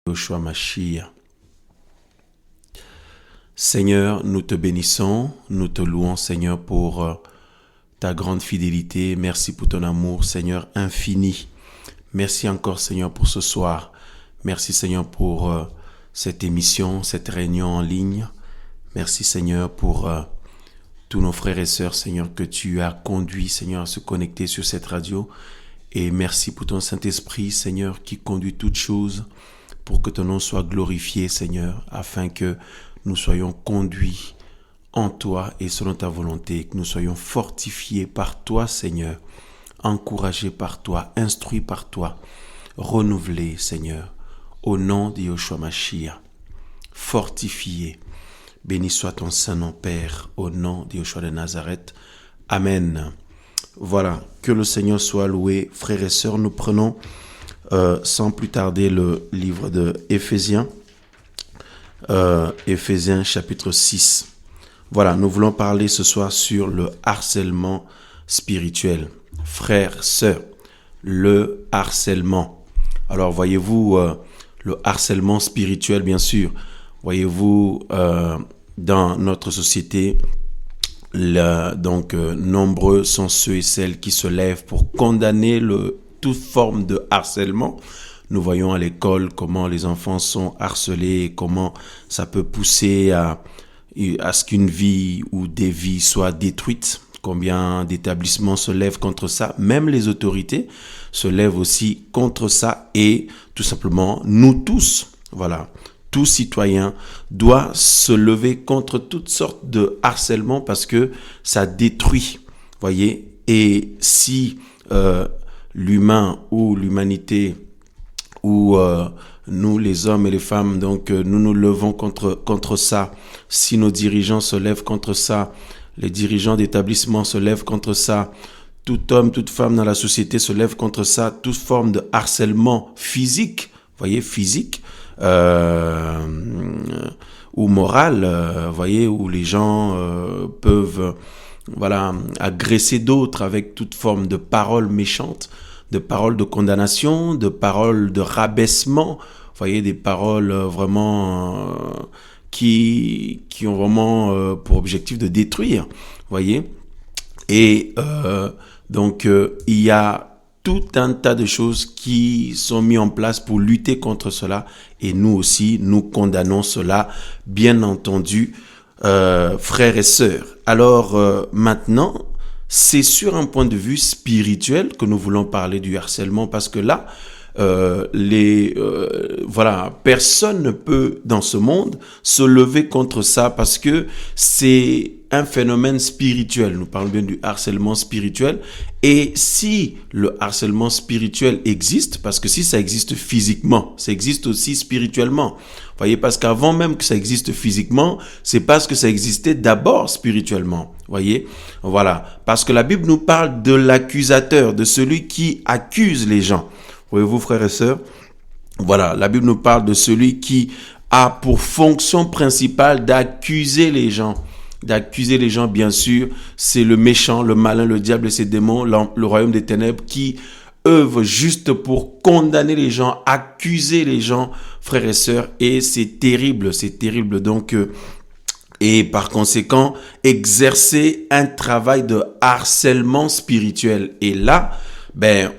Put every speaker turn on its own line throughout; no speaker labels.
Yoshua Mashiach. Seigneur, nous te bénissons, nous te louons, Seigneur, pour ta grande fidélité. Merci pour ton amour, Seigneur, infini. Merci encore, Seigneur, pour ce soir. Merci, Seigneur, pour cette émission, cette réunion en ligne. Merci, Seigneur, pour tous nos frères et sœurs, Seigneur, que tu as conduits, Seigneur, à se connecter sur cette radio. Et merci pour ton Saint-Esprit, Seigneur, qui conduit toutes choses pour que ton nom soit glorifié, Seigneur, afin que nous soyons conduits en toi et selon ta volonté, que nous soyons fortifiés par toi, Seigneur, encouragés par toi, instruits par toi, renouvelés, Seigneur, au nom de Yoshua Mashiach, fortifiés. Béni soit ton Saint-Nom, Père, au nom de Yoshua de Nazareth. Amen. Voilà, que le Seigneur soit loué. Frères et sœurs, nous prenons sans plus tarder le livre de Éphésiens, Éphésiens chapitre 6. Voilà, nous voulons parler ce soir sur le harcèlement spirituel. Frères, sœurs, le harcèlement. Alors voyez-vous, le harcèlement spirituel, bien sûr, voyez-vous, dans notre société, nombreux sont ceux et celles qui se lèvent pour condamner toute forme de harcèlement. Nous voyons à l'école comment les enfants sont harcelés, et comment ça peut pousser à ce qu'une vie ou des vies soient détruites. Combien d'établissements se lèvent contre ça. Même les autorités se lèvent aussi contre ça. Et tout simplement, nous tous, voilà, tout citoyen doit se lever contre toutes sortes de harcèlement parce que ça détruit, voyez. Et si l'humain ou l'humanité ou nous les hommes et les femmes, donc nous nous levons contre ça, si nos dirigeants se lèvent contre ça, les dirigeants d'établissements se lèvent contre ça, tout homme, toute femme dans la société se lève contre ça, toute forme de harcèlement physique, voyez, physique, ou moral, voyez, où les gens peuvent agresser d'autres avec toute forme de paroles méchantes, de paroles de condamnation, de paroles de rabaissement, voyez, des paroles vraiment qui ont vraiment pour objectif de détruire, voyez. Et il y a tout un tas de choses qui sont mises en place pour lutter contre cela. Et nous aussi, nous condamnons cela, bien entendu, frères et sœurs. Alors maintenant, c'est sur un point de vue spirituel que nous voulons parler du harcèlement, parce que là, personne ne peut dans ce monde se lever contre ça parce que c'est un phénomène spirituel. Nous parlons bien du harcèlement spirituel. Et si le harcèlement spirituel existe, parce que si ça existe physiquement, ça existe aussi spirituellement. Vous voyez, parce qu'avant même que ça existe physiquement, c'est parce que ça existait d'abord spirituellement. Vous voyez, voilà. Parce que la Bible nous parle de l'accusateur, de celui qui accuse les gens. Voyez-vous, frères et sœurs, voilà, la Bible nous parle de celui qui a pour fonction principale d'accuser les gens. D'accuser les gens, bien sûr, c'est le méchant, le malin, le diable et ses démons, le royaume des ténèbres qui œuvrent juste pour condamner les gens, accuser les gens, frères et sœurs, et c'est terrible. Donc, et par conséquent, exercer un travail de harcèlement spirituel. Et là,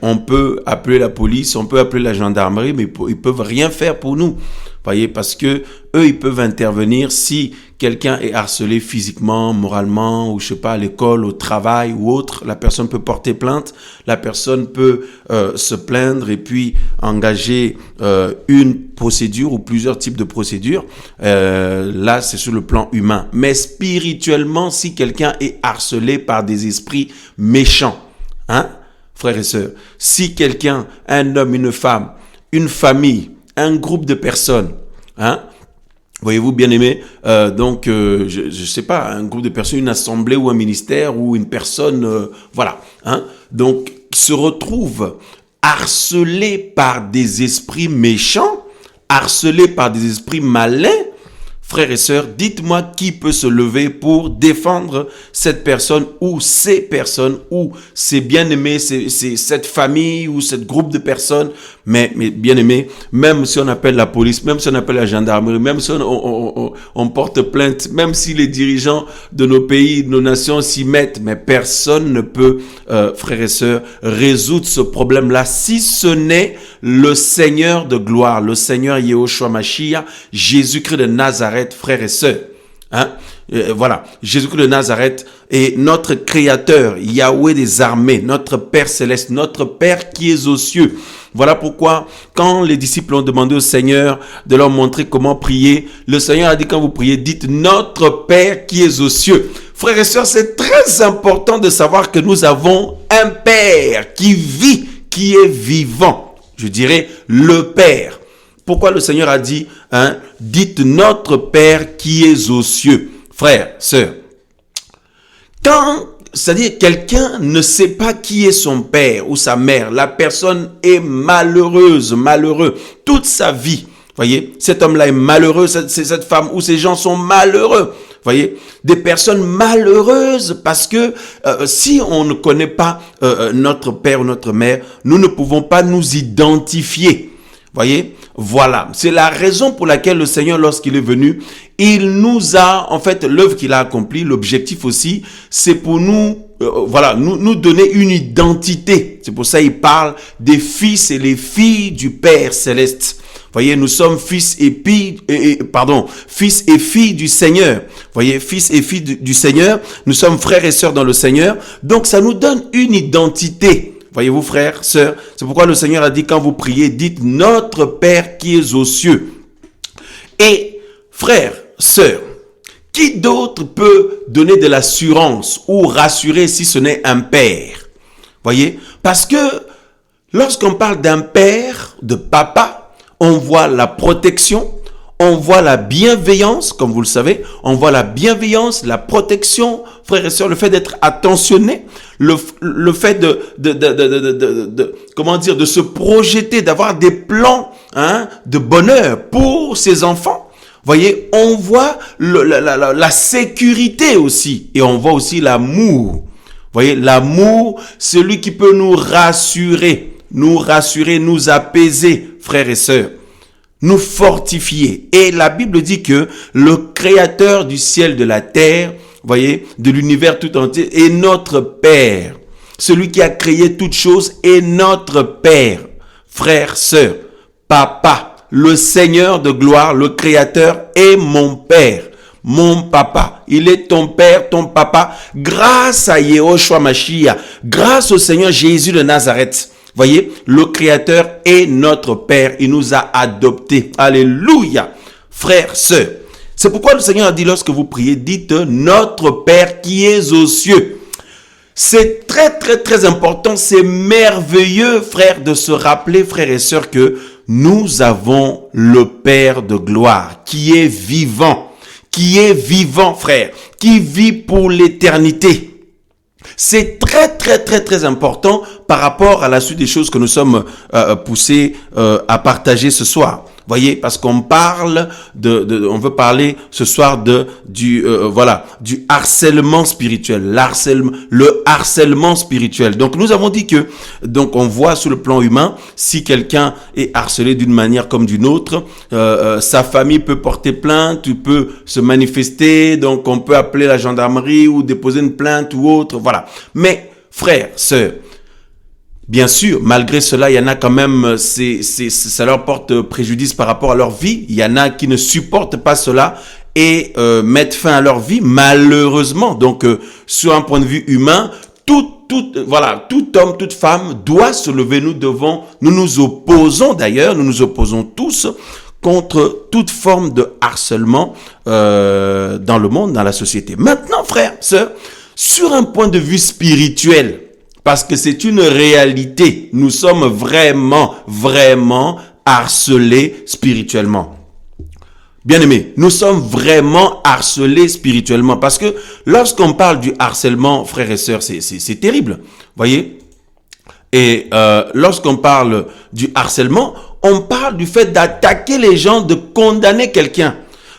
on peut appeler la police, on peut appeler la gendarmerie, mais ils peuvent rien faire pour nous. Voyez, parce que eux, ils peuvent intervenir si quelqu'un est harcelé physiquement, moralement, ou je sais pas, à l'école, au travail ou autre. La personne peut porter plainte, la personne peut se plaindre et puis engager une procédure ou plusieurs types de procédures. Là, c'est sur le plan humain. Mais spirituellement, si quelqu'un est harcelé par des esprits méchants, frères et sœurs, si quelqu'un, un homme, une femme, une famille, un groupe de personnes, voyez-vous, bien-aimés, je sais pas, un groupe de personnes, une assemblée ou un ministère ou une personne, donc se retrouve harcelé par des esprits méchants, harcelé par des esprits malins, frères et sœurs, dites-moi qui peut se lever pour défendre cette personne ou ces personnes ou ces bien-aimés, cette famille ou ce groupe de personnes. Mais bien-aimés, même si on appelle la police, même si on appelle la gendarmerie, même si on porte plainte, même si les dirigeants de nos pays, de nos nations s'y mettent, mais personne ne peut, frères et sœurs, résoudre ce problème-là si ce n'est le Seigneur de gloire, le Seigneur Yehoshua Mashiach, Jésus-Christ de Nazareth, frères et sœurs. Hein? Voilà, Jésus-Christ de Nazareth est notre Créateur, Yahweh des armées, notre Père céleste, notre Père qui est aux cieux. Voilà pourquoi, quand les disciples ont demandé au Seigneur de leur montrer comment prier, le Seigneur a dit, quand vous priez, dites notre Père qui est aux cieux. Frères et sœurs, c'est très important de savoir que nous avons un Père qui vit, qui est vivant. Je dirais le Père. Pourquoi le Seigneur a dit, dites notre Père qui est aux cieux. Frères, sœurs, c'est-à-dire quelqu'un ne sait pas qui est son père ou sa mère, la personne est malheureux toute sa vie. Voyez, cet homme-là est malheureux, cette femme ou ces gens sont malheureux. Voyez, des personnes malheureuses parce que si on ne connaît pas notre père ou notre mère, nous ne pouvons pas nous identifier. Voyez, voilà, c'est la raison pour laquelle le Seigneur, lorsqu'il est venu, il nous a, en fait, l'œuvre qu'il a accomplie, l'objectif aussi, c'est pour nous, nous donner une identité. C'est pour ça qu'il parle des fils et les filles du Père céleste. Voyez, nous sommes fils et filles du Seigneur. Voyez, fils et filles du Seigneur, nous sommes frères et sœurs dans le Seigneur. Donc, ça nous donne une identité. Voyez-vous, frères, sœurs, c'est pourquoi le Seigneur a dit, quand vous priez, dites notre Père qui est aux cieux. Et, frères, sœurs, qui d'autre peut donner de l'assurance ou rassurer si ce n'est un père? Voyez, parce que lorsqu'on parle d'un père, de papa, on voit la protection, on voit la bienveillance, comme vous le savez, on voit la bienveillance, la protection, frères et sœurs, le fait d'être attentionné, le fait de se projeter, d'avoir des plans, de bonheur pour ses enfants. Voyez, on voit la sécurité aussi, et on voit aussi l'amour. Voyez, l'amour, celui qui peut nous rassurer, nous apaiser, frères et sœurs. Nous fortifier. Et la Bible dit que le Créateur du ciel, de la terre, voyez, de l'univers tout entier, est notre Père. Celui qui a créé toutes choses est notre Père. Frère, sœur, papa, le Seigneur de gloire, le Créateur est mon Père. Mon papa, il est ton père, ton papa, grâce à Yehoshua Mashiach, grâce au Seigneur Jésus de Nazareth. Voyez, le Créateur est notre Père. Il nous a adoptés. Alléluia. Frères, sœurs. C'est pourquoi le Seigneur a dit, lorsque vous priez, dites notre Père qui est aux cieux. C'est très, très, très important. C'est merveilleux, frères, de se rappeler, frères et sœurs, que nous avons le Père de gloire qui est vivant. Qui est vivant, frère. Qui vit pour l'éternité. C'est très, très, très, très important par rapport à la suite des choses que nous sommes poussés à partager ce soir. Voyez, parce qu'on parle on veut parler ce soir du harcèlement spirituel, le harcèlement spirituel. Donc nous avons dit que, donc on voit sur le plan humain, si quelqu'un est harcelé d'une manière comme d'une autre, sa famille peut porter plainte, peut se manifester, donc on peut appeler la gendarmerie ou déposer une plainte ou autre, voilà. Mais frères, sœurs, bien sûr, malgré cela, il y en a quand même, ça leur porte préjudice par rapport à leur vie. Il y en a qui ne supportent pas cela et mettent fin à leur vie, malheureusement. Donc, sur un point de vue humain, tout homme, toute femme doit se lever. Nous nous opposons d'ailleurs, nous nous opposons tous contre toute forme de harcèlement dans le monde, dans la société. Maintenant, frères, sœurs, sur un point de vue spirituel, parce que c'est une réalité. Nous sommes vraiment, vraiment harcelés spirituellement. Bien-aimés, nous sommes vraiment harcelés spirituellement. Parce que lorsqu'on parle du harcèlement, frères et sœurs, c'est terrible. Voyez? Et lorsqu'on parle du harcèlement, on parle du fait d'attaquer les gens, de condamner quelqu'un.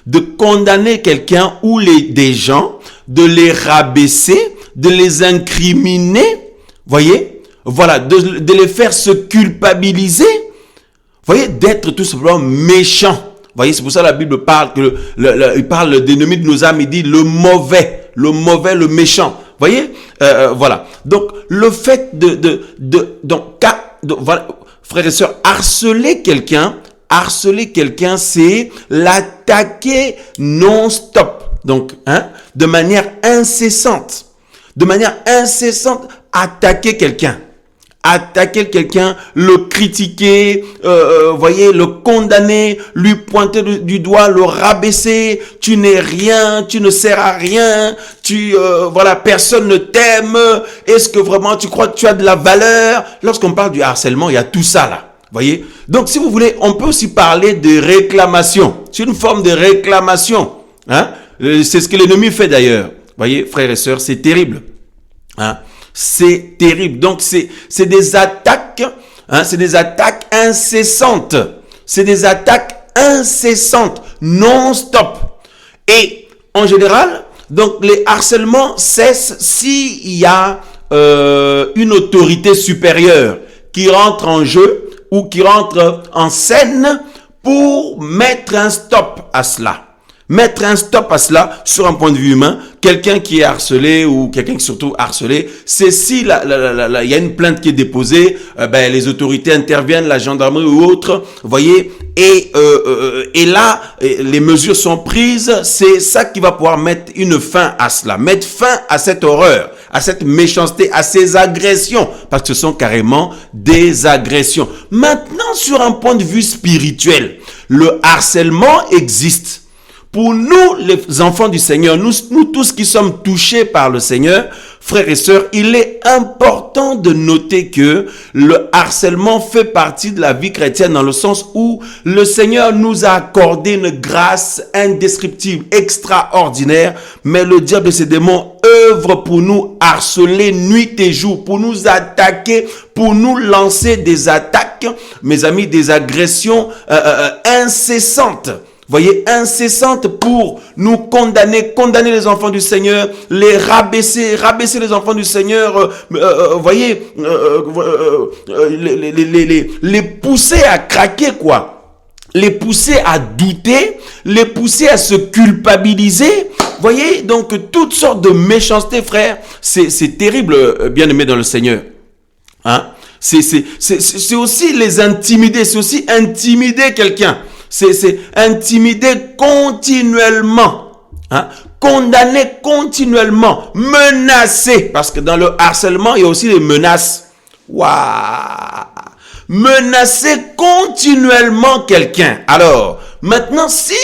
de condamner quelqu'un ou des gens, de les rabaisser, de les incriminer, voyez, voilà, de les faire se culpabiliser, voyez, d'être tout simplement méchant. Voyez, c'est pour ça que la Bible parle il parle de l'ennemi de nos âmes, il dit le mauvais, le méchant. Voyez, voilà. Donc le fait voilà, frères et sœurs, harceler quelqu'un, c'est l'attaquer non-stop. Donc, de manière incessante, attaquer quelqu'un, le critiquer, voyez, le condamner, lui pointer du doigt, le rabaisser. Tu n'es rien, tu ne sers à rien, voilà, personne ne t'aime. Est-ce que vraiment tu crois que tu as de la valeur? Lorsqu'on parle du harcèlement, il y a tout ça là. Voyez? Donc, si vous voulez, on peut aussi parler de réclamation. C'est une forme de réclamation. C'est ce que l'ennemi fait d'ailleurs. Voyez, frères et sœurs, c'est terrible. C'est terrible. Donc, c'est des attaques, c'est des attaques incessantes. Non-stop. Et, en général, donc, les harcèlements cessent s'il y a une autorité supérieure qui rentre en jeu ou qui rentre en scène pour mettre un stop à cela. Sur un point de vue humain. Quelqu'un qui est harcelé ou quelqu'un qui est surtout harcelé, c'est si il y a une plainte qui est déposée, les autorités interviennent, la gendarmerie ou autre, voyez, et là, les mesures sont prises. C'est ça qui va pouvoir mettre une fin à cela, mettre fin à cette horreur, à cette méchanceté, à ces agressions, parce que ce sont carrément des agressions. Maintenant, sur un point de vue spirituel, le harcèlement existe. Pour nous, les enfants du Seigneur, nous tous qui sommes touchés par le Seigneur, frères et sœurs, il est important de noter que le harcèlement fait partie de la vie chrétienne dans le sens où le Seigneur nous a accordé une grâce indescriptible, extraordinaire, mais le diable et ses démons œuvrent pour nous harceler nuit et jour, pour nous attaquer, pour nous lancer des attaques, mes amis, des agressions incessantes. Voyez, incessante pour nous condamner les enfants du Seigneur, les rabaisser les enfants du Seigneur, voyez, les pousser à craquer, quoi. Les pousser à douter, les pousser à se culpabiliser. Voyez, donc toutes sortes de méchanceté, frère. C'est terrible, bien-aimés dans le Seigneur. C'est aussi les intimider, c'est aussi intimider quelqu'un. C'est intimider continuellement, condamner continuellement, menacer, parce que dans le harcèlement, il y a aussi les menaces. Waouh! Menacer continuellement quelqu'un. Alors, maintenant, si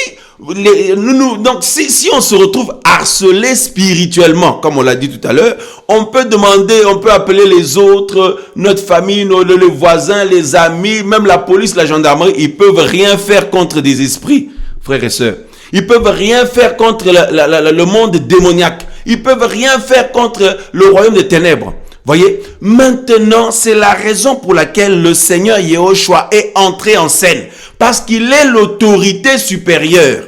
on se retrouve harcelé spirituellement, comme on l'a dit tout à l'heure, on peut appeler les autres, notre famille, les voisins, les amis, même la police, la gendarmerie, ils peuvent rien faire contre des esprits, frères et sœurs. Ils peuvent rien faire contre le monde démoniaque. Ils peuvent rien faire contre le royaume des ténèbres. Voyez, maintenant, c'est la raison pour laquelle le Seigneur Yahushua est entré en scène. Parce qu'il est l'autorité supérieure.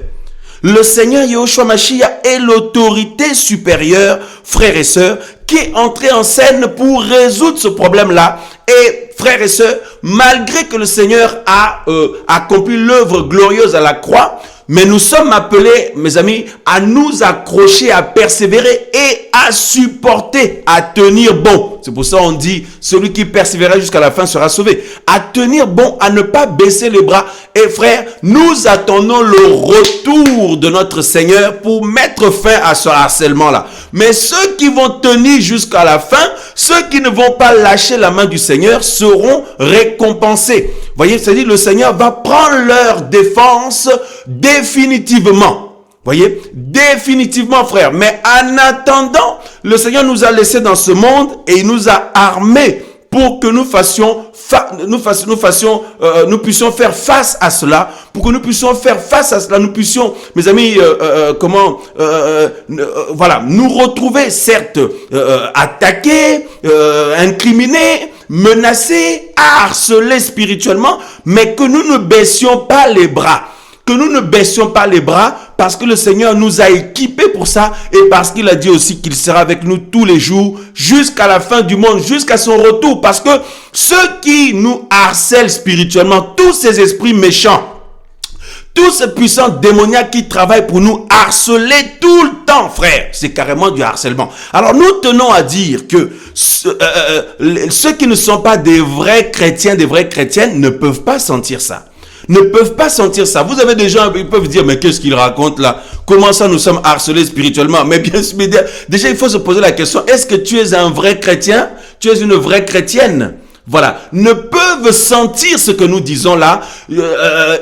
Le Seigneur Yahushua Mashiach est l'autorité supérieure, frères et sœurs, qui est entré en scène pour résoudre ce problème-là. Et frères et sœurs, malgré que le Seigneur a accompli l'œuvre glorieuse à la croix, mais nous sommes appelés, mes amis, à nous accrocher, à persévérer et à supporter, à tenir bon. C'est pour ça qu'on dit, celui qui persévérera jusqu'à la fin sera sauvé. À tenir bon, à ne pas baisser les bras. Et frères, nous attendons le retour de notre Seigneur pour mettre fin à ce harcèlement-là. Mais ceux qui vont tenir jusqu'à la fin, ceux qui ne vont pas lâcher la main du Seigneur seront récompensés. Voyez, c'est-à-dire le Seigneur va prendre leur défense définitivement. Voyez, définitivement, frère. Mais en attendant, le Seigneur nous a laissés dans ce monde et il nous a armés pour que nous puissions faire face à cela, pour que nous puissions faire face à cela, nous puissions, mes amis, nous retrouver, certes, attaqués, incriminés, menacés, harcelés spirituellement, mais que nous ne baissions pas les bras. Que nous ne baissions pas les bras Parce que le Seigneur nous a équipés pour ça et parce qu'il a dit aussi qu'il sera avec nous tous les jours jusqu'à la fin du monde, jusqu'à son retour. Parce que ceux qui nous harcèlent spirituellement, tous ces esprits méchants, tous ces puissants démoniaques qui travaillent pour nous harceler tout le temps, frère, c'est carrément du harcèlement. Alors nous tenons à dire que ceux qui ne sont pas des vrais chrétiens, des vraies chrétiennes ne peuvent pas sentir ça. Ne peuvent pas sentir ça. Vous avez des gens, ils peuvent dire, mais qu'est-ce qu'ils racontent là? Comment ça nous sommes harcelés spirituellement? Mais bien sûr, déjà il faut se poser la question, est-ce que tu es un vrai chrétien? Tu es une vraie chrétienne? Voilà, ne peuvent sentir ce que nous disons là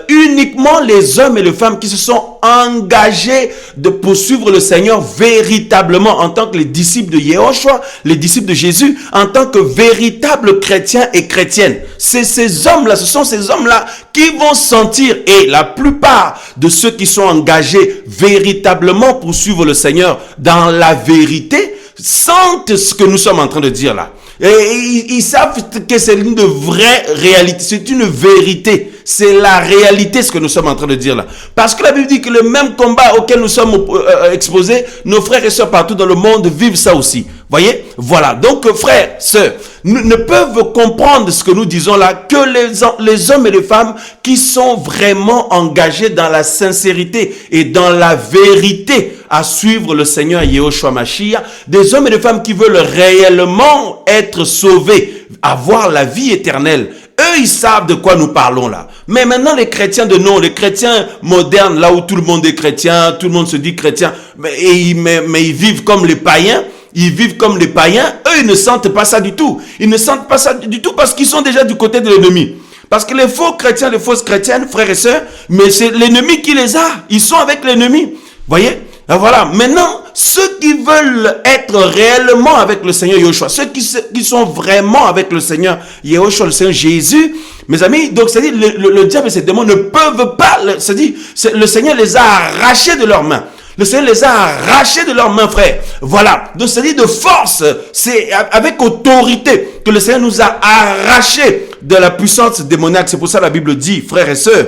uniquement les hommes et les femmes qui se sont engagés de poursuivre le Seigneur véritablement en tant que les disciples de Yehoshua, les disciples de Jésus, en tant que véritables chrétiens et chrétiennes. C'est ces hommes-là, ce sont ces hommes-là qui vont sentir, et la plupart de ceux qui sont engagés véritablement pour suivre le Seigneur dans la vérité, sentent ce que nous sommes en train de dire là. Et ils savent que c'est une vraie réalité, c'est une vérité, c'est la réalité ce que nous sommes en train de dire là. Parce que la Bible dit que le même combat auquel nous sommes exposés, nos frères et sœurs partout dans le monde vivent ça aussi. Voyez? Voilà. Donc frères, sœurs, ne peuvent comprendre ce que nous disons là que les hommes et les femmes qui sont vraiment engagés dans la sincérité et dans la vérité à suivre le Seigneur Yehoshua Mashiach, des hommes et des femmes qui veulent réellement être sauvés, avoir la vie éternelle. Eux, ils savent de quoi nous parlons là. Mais maintenant, les chrétiens de non, les chrétiens modernes, là où tout le monde est chrétien, tout le monde se dit chrétien, mais ils vivent comme les païens. Ils vivent comme les païens. Eux, ils ne sentent pas ça du tout. Ils ne sentent pas ça du tout parce qu'ils sont déjà du côté de l'ennemi. Parce que les faux chrétiens, les fausses chrétiennes, frères et sœurs, mais c'est l'ennemi qui les a. Ils sont avec l'ennemi. Voyez? Voilà. Maintenant, ceux qui veulent être réellement avec le Seigneur Yehoshua, ceux qui sont vraiment avec le Seigneur Yehoshua, le Seigneur Jésus, mes amis, donc c'est-à-dire le diable et ses démons ne peuvent pas, c'est-à-dire le Seigneur les a arrachés de leurs mains. Le Seigneur les a arrachés de leurs mains, frères. Voilà. Donc, c'est-à-dire de force. C'est avec autorité que le Seigneur nous a arrachés de la puissance démoniaque. C'est pour ça que la Bible dit, frères et sœurs,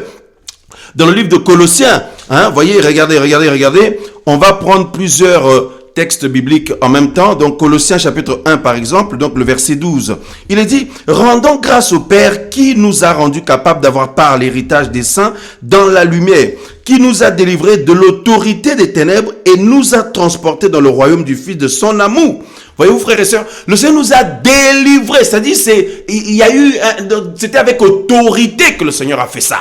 dans le livre de Colossiens, voyez, regardez. On va prendre plusieurs textes bibliques en même temps. Donc, Colossiens chapitre 1, par exemple, donc le verset 12. Il est dit, rendons grâce au Père qui nous a rendus capables d'avoir part à l'héritage des saints dans la lumière, qui nous a délivrés de l'autorité des ténèbres et nous a transportés dans le royaume du Fils de son amour. Voyez-vous, frères et sœurs, le Seigneur nous a délivrés. C'est-à-dire, c'était avec autorité que le Seigneur a fait ça.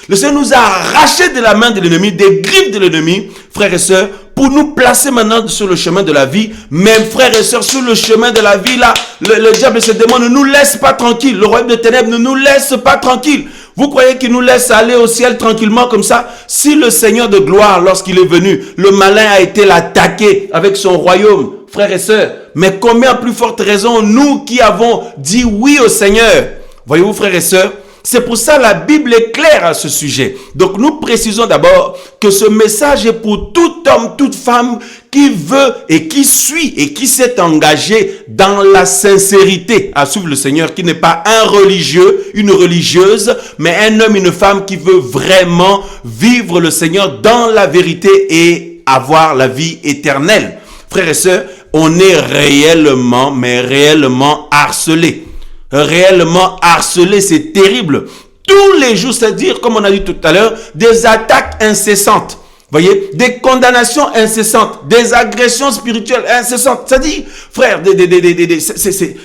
Le Seigneur nous a arrachés de la main de l'ennemi, des griffes de l'ennemi, frères et sœurs, pour nous placer maintenant sur le chemin de la vie. Même frères et sœurs, sur le chemin de la vie, là, le diable et ses démons ne nous laissent pas tranquilles. Le royaume des ténèbres ne nous laisse pas tranquilles. Vous croyez qu'il nous laisse aller au ciel tranquillement comme ça? Si le Seigneur de gloire, lorsqu'il est venu, le malin a été l'attaquer avec son royaume, frères et sœurs, mais combien plus forte raison nous qui avons dit oui au Seigneur? Voyez-vous, frères et sœurs, c'est pour ça la Bible est claire à ce sujet. Donc nous précisons d'abord que ce message est pour tout homme, toute femme qui veut et qui suit et qui s'est engagé dans la sincérité à suivre le Seigneur, qui n'est pas un religieux, une religieuse, mais un homme, une femme qui veut vraiment vivre le Seigneur dans la vérité et avoir la vie éternelle. Frères et sœurs, on est réellement, mais réellement harcelés. Réellement harcelé, c'est terrible. Tous les jours, c'est-à-dire, comme on a dit tout à l'heure, des attaques incessantes. Voyez, des condamnations incessantes, des agressions spirituelles incessantes. C'est-à-dire, frère,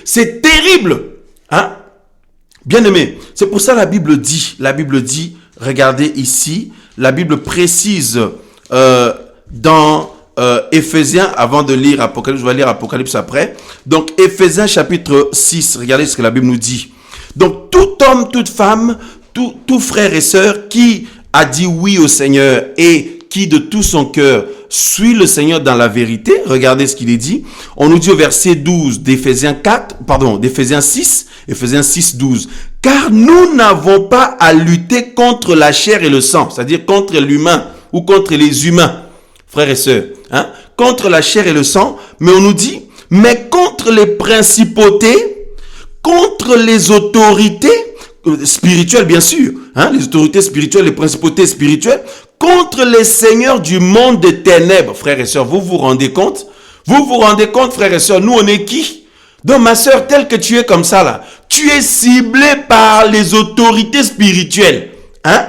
c'est terrible. Hein? Bien-aimé, c'est pour ça la Bible dit, regardez ici, la Bible précise dans Éphésiens, avant de lire Apocalypse, je vais lire Apocalypse après. Donc, Éphésiens chapitre 6, regardez ce que la Bible nous dit. Donc, tout homme, toute femme, tout frère et sœur qui a dit oui au Seigneur et qui de tout son cœur suit le Seigneur dans la vérité, regardez ce qu'il est dit. On nous dit au verset 12 d'Éphésiens 6, Éphésiens 6, 12. Car nous n'avons pas à lutter contre la chair et le sang, c'est-à-dire contre l'humain ou contre les humains. Frères et sœurs, contre la chair et le sang, mais on nous dit, mais contre les principautés, contre les autorités spirituelles, bien sûr, les autorités spirituelles, les principautés spirituelles, contre les seigneurs du monde des ténèbres. Frères et sœurs, vous vous rendez compte? Vous vous rendez compte, frères et sœurs, nous on est qui? Donc ma sœur, tel que tu es comme ça là, tu es ciblé par les autorités spirituelles. Hein?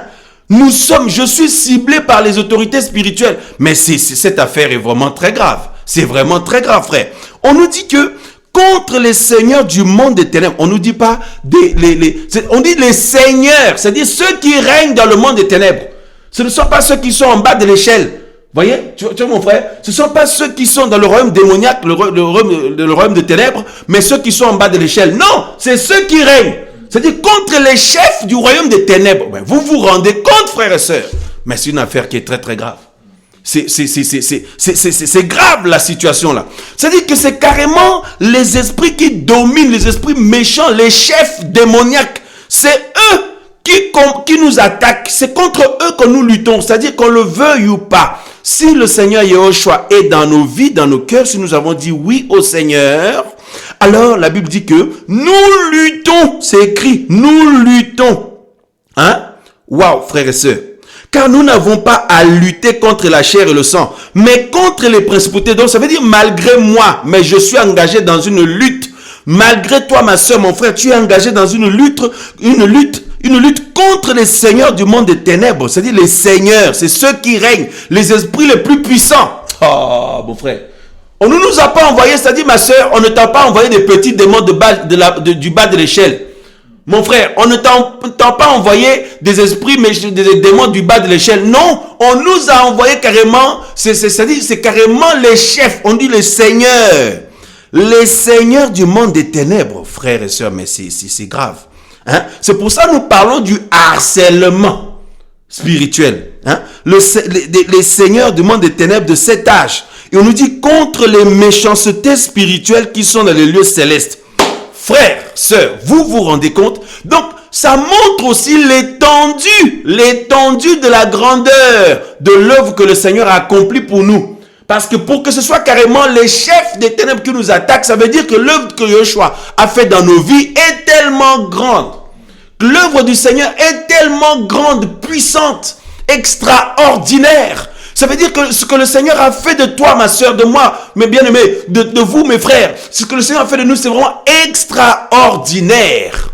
Je suis ciblé par les autorités spirituelles. Mais cette affaire est vraiment très grave. C'est vraiment très grave, frère. On nous dit que contre les seigneurs du monde des ténèbres, on nous dit pas on dit les seigneurs, c'est-à-dire ceux qui règnent dans le monde des ténèbres. Ce ne sont pas ceux qui sont en bas de l'échelle. Voyez, tu vois mon frère, ce ne sont pas ceux qui sont dans le royaume démoniaque, le royaume de ténèbres, mais ceux qui sont en bas de l'échelle. Non, c'est ceux qui règnent. C'est-à-dire contre les chefs du royaume des ténèbres. Ben, vous vous rendez compte, frères et sœurs? Mais c'est une affaire qui est très très grave. C'est grave la situation là. C'est-à-dire que c'est carrément les esprits qui dominent, les esprits méchants, les chefs démoniaques. C'est eux qui nous attaquent. C'est contre eux que nous luttons. C'est-à-dire qu'on le veuille ou pas. Si le Seigneur Yahushua est dans nos vies, dans nos cœurs, si nous avons dit oui au Seigneur, alors la Bible dit que nous luttons. C'est écrit, nous luttons. Hein? Waouh, frères et sœurs. Car nous n'avons pas à lutter contre la chair et le sang, mais contre les principautés. Donc ça veut dire malgré moi, mais je suis engagé dans une lutte. Malgré toi, ma soeur, mon frère, tu es engagé dans une lutte contre les seigneurs du monde des ténèbres. C'est-à-dire les seigneurs, c'est ceux qui règnent, les esprits les plus puissants. Oh, mon frère. On ne nous a pas envoyé, c'est-à-dire ma soeur, on ne t'a pas envoyé des petits démons du bas de l'échelle. Mon frère, on ne t'a pas envoyé des esprits, mais des démons du bas de l'échelle. Non, on nous a envoyé carrément, c'est-à-dire c'est carrément les chefs, on dit les seigneurs. Les seigneurs du monde des ténèbres, frères et sœurs, mais c'est grave. Hein? C'est pour ça que nous parlons du harcèlement spirituel. Hein? Les seigneurs du monde des ténèbres de cet âge. Et on nous dit contre les méchancetés spirituelles qui sont dans les lieux célestes. Frères, sœurs, vous vous rendez compte? Donc, ça montre aussi l'étendue de la grandeur de l'œuvre que le Seigneur a accomplie pour nous. Parce que pour que ce soit carrément les chefs des ténèbres qui nous attaquent, ça veut dire que l'œuvre que Yahushua a fait dans nos vies est tellement grande. L'œuvre du Seigneur est tellement grande, puissante, extraordinaire. Ça veut dire que ce que le Seigneur a fait de toi, ma soeur, de moi, mes bien-aimés, de vous, mes frères, ce que le Seigneur a fait de nous, c'est vraiment extraordinaire.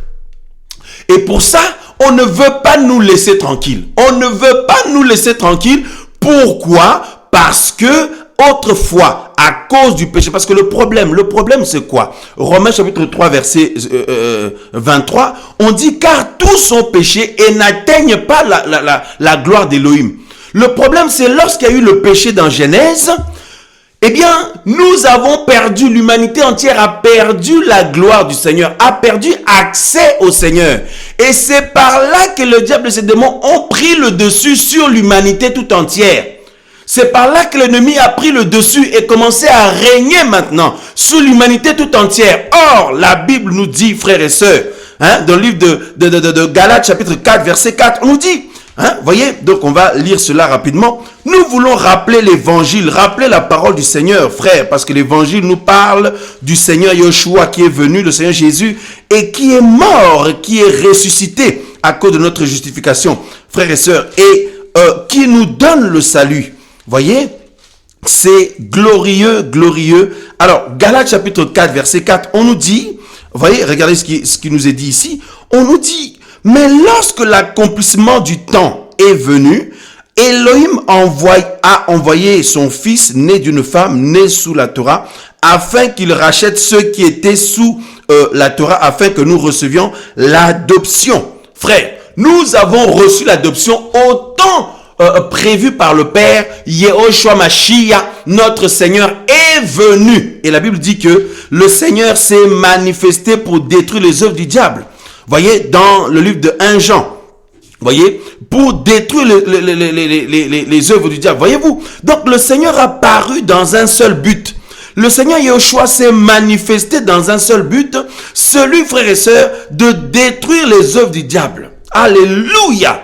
Et pour ça, on ne veut pas nous laisser tranquilles. On ne veut pas nous laisser tranquilles. Pourquoi? Parce que autrefois, à cause du péché, parce que le problème c'est quoi? Romains chapitre 3 verset 23, on dit car tous ont péché et n'atteignent pas la gloire d'Élohim. Le problème c'est lorsqu'il y a eu le péché dans Genèse, eh bien nous avons perdu, l'humanité entière a perdu la gloire du Seigneur, a perdu accès au Seigneur. Et c'est par là que le diable et ses démons ont pris le dessus sur l'humanité tout entière. C'est par là que l'ennemi a pris le dessus et commencé à régner maintenant sur l'humanité tout entière. Or, la Bible nous dit, frères et sœurs, hein, dans le livre de Galates chapitre 4, verset 4, on nous dit, hein, voyez, donc on va lire cela rapidement. Nous voulons rappeler l'évangile, rappeler la parole du Seigneur, frère, parce que l'évangile nous parle du Seigneur Yahushua qui est venu, le Seigneur Jésus, et qui est mort, qui est ressuscité à cause de notre justification, frères et sœurs, et qui nous donne le salut. Voyez, c'est glorieux, glorieux. Alors, Galates chapitre 4, verset 4, on nous dit, voyez, regardez ce qui nous est dit ici, on nous dit, mais lorsque l'accomplissement du temps est venu, Elohim a envoyé son fils né d'une femme, né sous la Torah, afin qu'il rachète ceux qui étaient sous la Torah, afin que nous recevions l'adoption. Frère, nous avons reçu l'adoption au temps prévu par le Père. Yahushua Mashiach, notre Seigneur, est venu. Et la Bible dit que le Seigneur s'est manifesté pour détruire les œuvres du diable. Voyez, dans le livre de 1 Jean, voyez, pour détruire les œuvres du diable. Voyez-vous, donc le Seigneur a paru dans un seul but. Le Seigneur Yahushua s'est manifesté dans un seul but, celui, frères et sœurs, de détruire les œuvres du diable. Alléluia.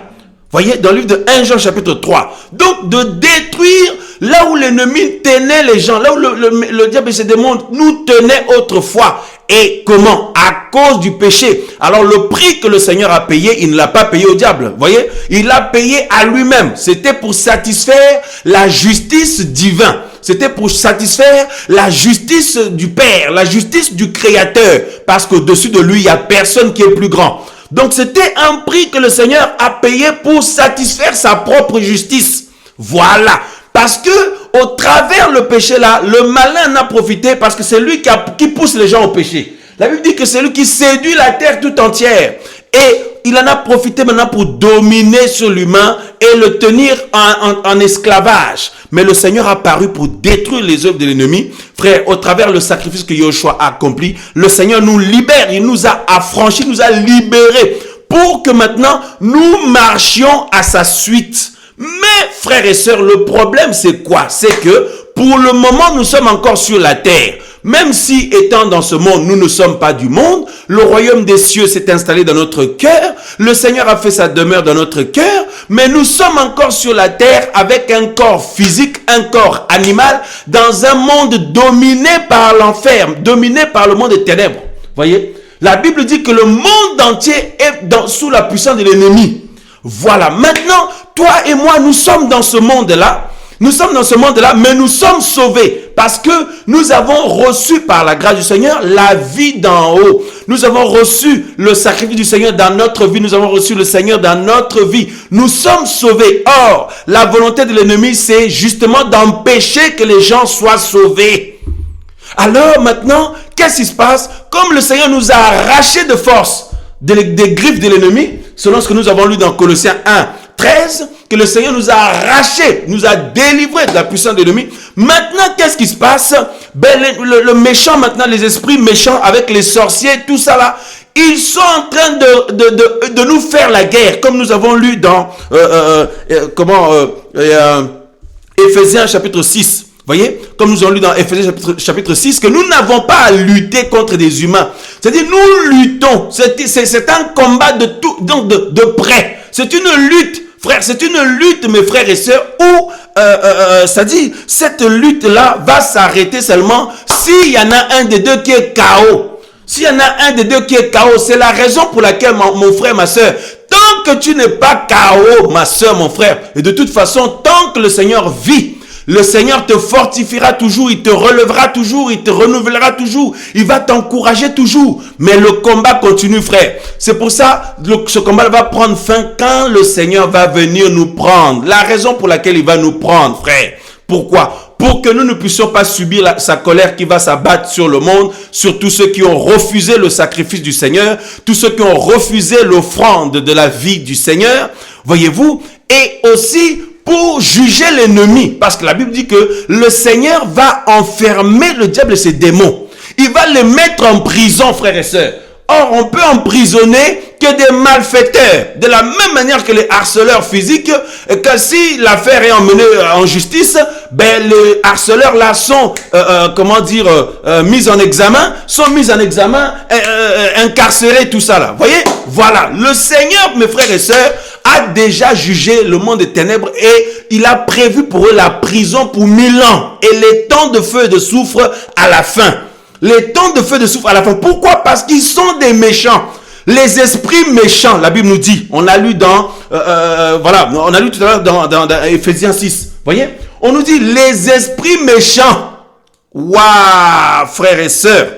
Voyez, dans le livre de 1 Jean chapitre 3. Donc, de détruire là où l'ennemi tenait les gens, là où le diable et ses démons nous tenaient autrefois. Et comment? À cause du péché. Alors le prix que le Seigneur a payé, il ne l'a pas payé au diable. Voyez? Il l'a payé à lui-même. C'était pour satisfaire la justice divine. C'était pour satisfaire la justice du Père, la justice du Créateur. Parce qu'au-dessus de lui, il n'y a personne qui est plus grand. Donc c'était un prix que le Seigneur a payé pour satisfaire sa propre justice. Voilà. Parce que au travers le péché là, le malin en a profité parce que c'est lui qui pousse les gens au péché. La Bible dit que c'est lui qui séduit la terre tout entière. Et il en a profité maintenant pour dominer sur l'humain et le tenir en esclavage. Mais le Seigneur a paru pour détruire les œuvres de l'ennemi. Frère, au travers le sacrifice que Yoshua a accompli, le Seigneur nous libère. Il nous a affranchis, nous a libérés pour que maintenant nous marchions à sa suite. Mais frères et sœurs, le problème c'est quoi? C'est que pour le moment nous sommes encore sur la terre. Même si étant dans ce monde, nous ne sommes pas du monde, le royaume des cieux s'est installé dans notre cœur, le Seigneur a fait sa demeure dans notre cœur, mais nous sommes encore sur la terre avec un corps physique, un corps animal, dans un monde dominé par l'enfer, dominé par le monde des ténèbres. Voyez? La Bible dit que le monde entier est sous la puissance de l'ennemi. Voilà. Maintenant, toi et moi, nous sommes dans ce monde-là. Nous sommes dans ce monde-là, mais nous sommes sauvés parce que nous avons reçu par la grâce du Seigneur la vie d'en haut. Nous avons reçu le sacrifice du Seigneur dans notre vie. Nous avons reçu le Seigneur dans notre vie. Nous sommes sauvés. Or, la volonté de l'ennemi, c'est justement d'empêcher que les gens soient sauvés. Alors maintenant, qu'est-ce qui se passe? Comme le Seigneur nous a arrachés de force des griffes de l'ennemi, selon ce que nous avons lu dans Colossiens 1, 13, que le Seigneur nous a arrachés, nous a délivrés de la puissance de l'ennemi. Maintenant, qu'est-ce qui se passe? Le méchant, maintenant, les esprits méchants avec les sorciers, tout ça là, ils sont en train de nous faire la guerre, comme nous avons lu dans Éphésiens chapitre 6. Voyez, comme nous avons lu dans Éphésiens chapitre 6, que nous n'avons pas à lutter contre des humains. C'est-à-dire, nous luttons. C'est un combat de près. C'est une lutte, frère. C'est une lutte, mes frères et sœurs, où, c'est-à-dire, cette lutte-là va s'arrêter seulement s'il y en a un des deux qui est KO. S'il y en a un des deux qui est KO, c'est la raison pour laquelle, mon frère, ma sœur, tant que tu n'es pas KO, ma sœur, mon frère, et de toute façon, tant que le Seigneur vit, le Seigneur te fortifiera toujours, il te relèvera toujours, il te renouvellera toujours, il va t'encourager toujours. Mais le combat continue, frère. C'est pour ça que ce combat va prendre fin quand le Seigneur va venir nous prendre. La raison pour laquelle il va nous prendre, frère. Pourquoi? Pour que nous ne puissions pas subir sa colère qui va s'abattre sur le monde, sur tous ceux qui ont refusé le sacrifice du Seigneur, tous ceux qui ont refusé l'offrande de la vie du Seigneur. Voyez-vous? Et aussi pour juger l'ennemi, parce que la Bible dit que le Seigneur va enfermer le diable et ses démons. Il va les mettre en prison, frères et sœurs. Or, on peut emprisonner que des malfaiteurs, de la même manière que les harceleurs physiques, que si l'affaire est emmenée en justice, ben les harceleurs là sont, mis en examen, incarcérés, tout ça là. Voyez, voilà. Le Seigneur, mes frères et sœurs, a déjà jugé le monde des ténèbres et il a prévu pour eux la prison pour 1000 ans et les temps de feu et de soufre à la fin. Les temps de feu et de soufre à la fin. Pourquoi? Parce qu'ils sont des méchants. Les esprits méchants, la Bible nous dit, on a lu on a lu tout à l'heure dans Éphésiens 6. Voyez? On nous dit les esprits méchants. Waouh, frères et sœurs.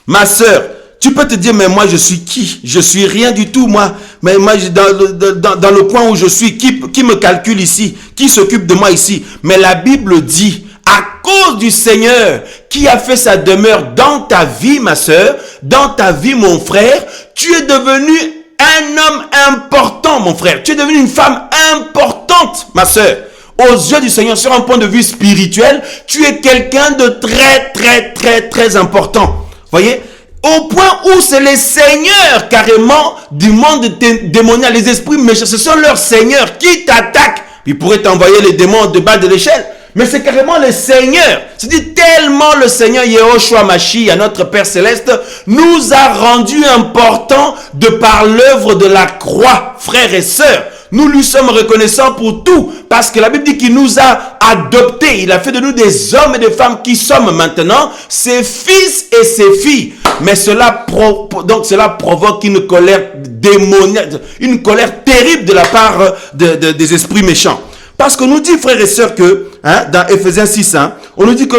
Ma sœur, tu peux te dire, mais moi je suis qui? Je suis rien du tout, moi. Mais moi, dans le point où je suis, qui me calcule ici? Qui s'occupe de moi ici? Mais la Bible dit, à cause du Seigneur qui a fait sa demeure dans ta vie, ma sœur, dans ta vie, mon frère, tu es devenu un homme important, mon frère. Tu es devenu une femme importante, ma sœur. Aux yeux du Seigneur, sur un point de vue spirituel, tu es quelqu'un de très, très, très, très important. Voyez? Au point où c'est les seigneurs carrément du monde démoniaque, les esprits méchants, ce sont leurs seigneurs qui t'attaquent. Ils pourraient t'envoyer les démons de bas de l'échelle. Mais c'est carrément les seigneurs. C'est-à-dire tellement le Seigneur Yehoshua Mashiach, notre Père Céleste, nous a rendu importants de par l'œuvre de la croix, frères et sœurs. Nous lui sommes reconnaissants pour tout. Parce que la Bible dit qu'il nous a adoptés. Il a fait de nous des hommes et des femmes qui sommes maintenant ses fils et ses filles. Mais cela provoque une colère démoniaque, une colère terrible de la part des esprits méchants. Parce qu'on nous dit, frères et sœurs, que dans Ephésiens 6, on nous dit que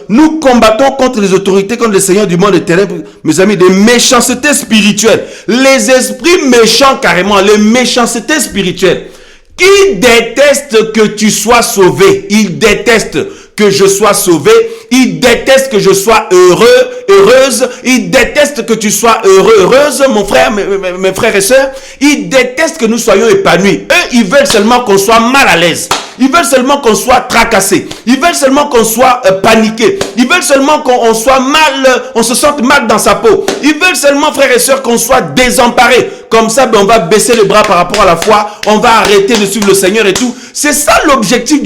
nous combattons contre les autorités, contre les seigneurs du monde éternel, mes amis, des méchancetés spirituelles. Les esprits méchants, carrément, les méchancetés spirituelles, qui détestent que tu sois sauvé. Ils détestent que je sois sauvé. Ils détestent que je sois heureux, heureuse. Ils détestent que tu sois heureux, heureuse, mon frère, mes frères et sœurs. Ils détestent que nous soyons épanouis. Eux, ils veulent seulement qu'on soit mal à l'aise. Ils veulent seulement qu'on soit tracassé. Ils veulent seulement qu'on soit paniqué. Ils veulent seulement qu'on soit mal, on se sente mal dans sa peau. Ils veulent seulement, frères et sœurs, qu'on soit désemparé. Comme ça, on va baisser les bras par rapport à la foi. On va arrêter de suivre le Seigneur et tout. C'est ça l'objectif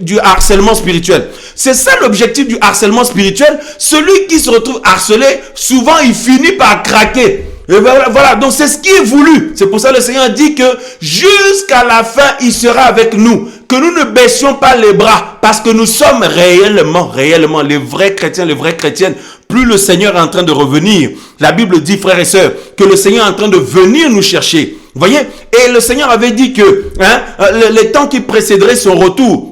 du harcèlement spirituel. C'est ça l'objectif du harcèlement spirituel. Celui qui se retrouve harcelé, souvent il finit par craquer. Et voilà, donc c'est ce qui est voulu. C'est pour ça que le Seigneur dit que jusqu'à la fin, il sera avec nous. Que nous ne baissions pas les bras. Parce que nous sommes réellement les vrais chrétiens, les vraies chrétiennes. Plus le Seigneur est en train de revenir. La Bible dit, frères et sœurs, que le Seigneur est en train de venir nous chercher. Vous voyez? Et le Seigneur avait dit que les temps qui précéderaient son retour,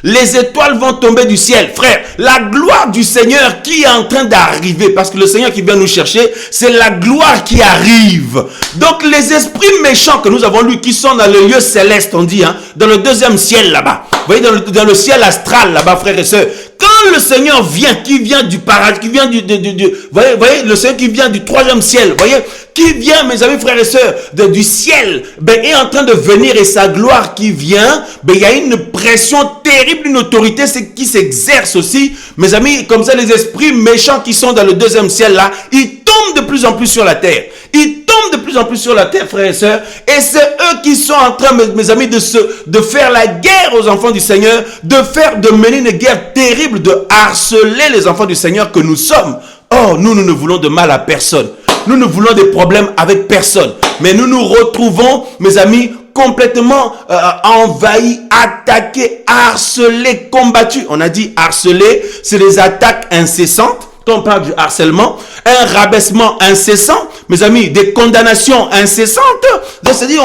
les étoiles vont tomber du ciel. Frère, la gloire du Seigneur qui est en train d'arriver, parce que le Seigneur qui vient nous chercher, c'est la gloire qui arrive. Donc les esprits méchants que nous avons lus, qui sont dans le lieu céleste, on dit, dans le deuxième ciel là-bas. Vous voyez, dans le ciel astral là-bas, frères et sœurs. Quand le Seigneur vient, qui vient du paradis, qui vient vous voyez, le Seigneur qui vient du troisième ciel, vous voyez, qui vient, mes amis, frères et sœurs, du ciel, est en train de venir, et sa gloire qui vient, il y a une pression terrible, une autorité qui s'exerce aussi, mes amis, comme ça, les esprits méchants qui sont dans le deuxième ciel là, ils tombent de plus en plus sur la terre. Ils tombent de plus en plus sur la terre, frères et sœurs, et c'est eux qui sont en train, mes amis, de faire la guerre aux enfants du Seigneur, de mener une guerre terrible, de harceler les enfants du Seigneur que nous sommes. Or, nous ne voulons de mal à personne. Nous ne voulons des problèmes avec personne. Mais nous nous retrouvons, mes amis, complètement envahis, attaqués, harcelés, combattus. On a dit harceler, c'est des attaques incessantes. Quand on parle du harcèlement, un rabaissement incessant, mes amis, des condamnations incessantes, c'est-à-dire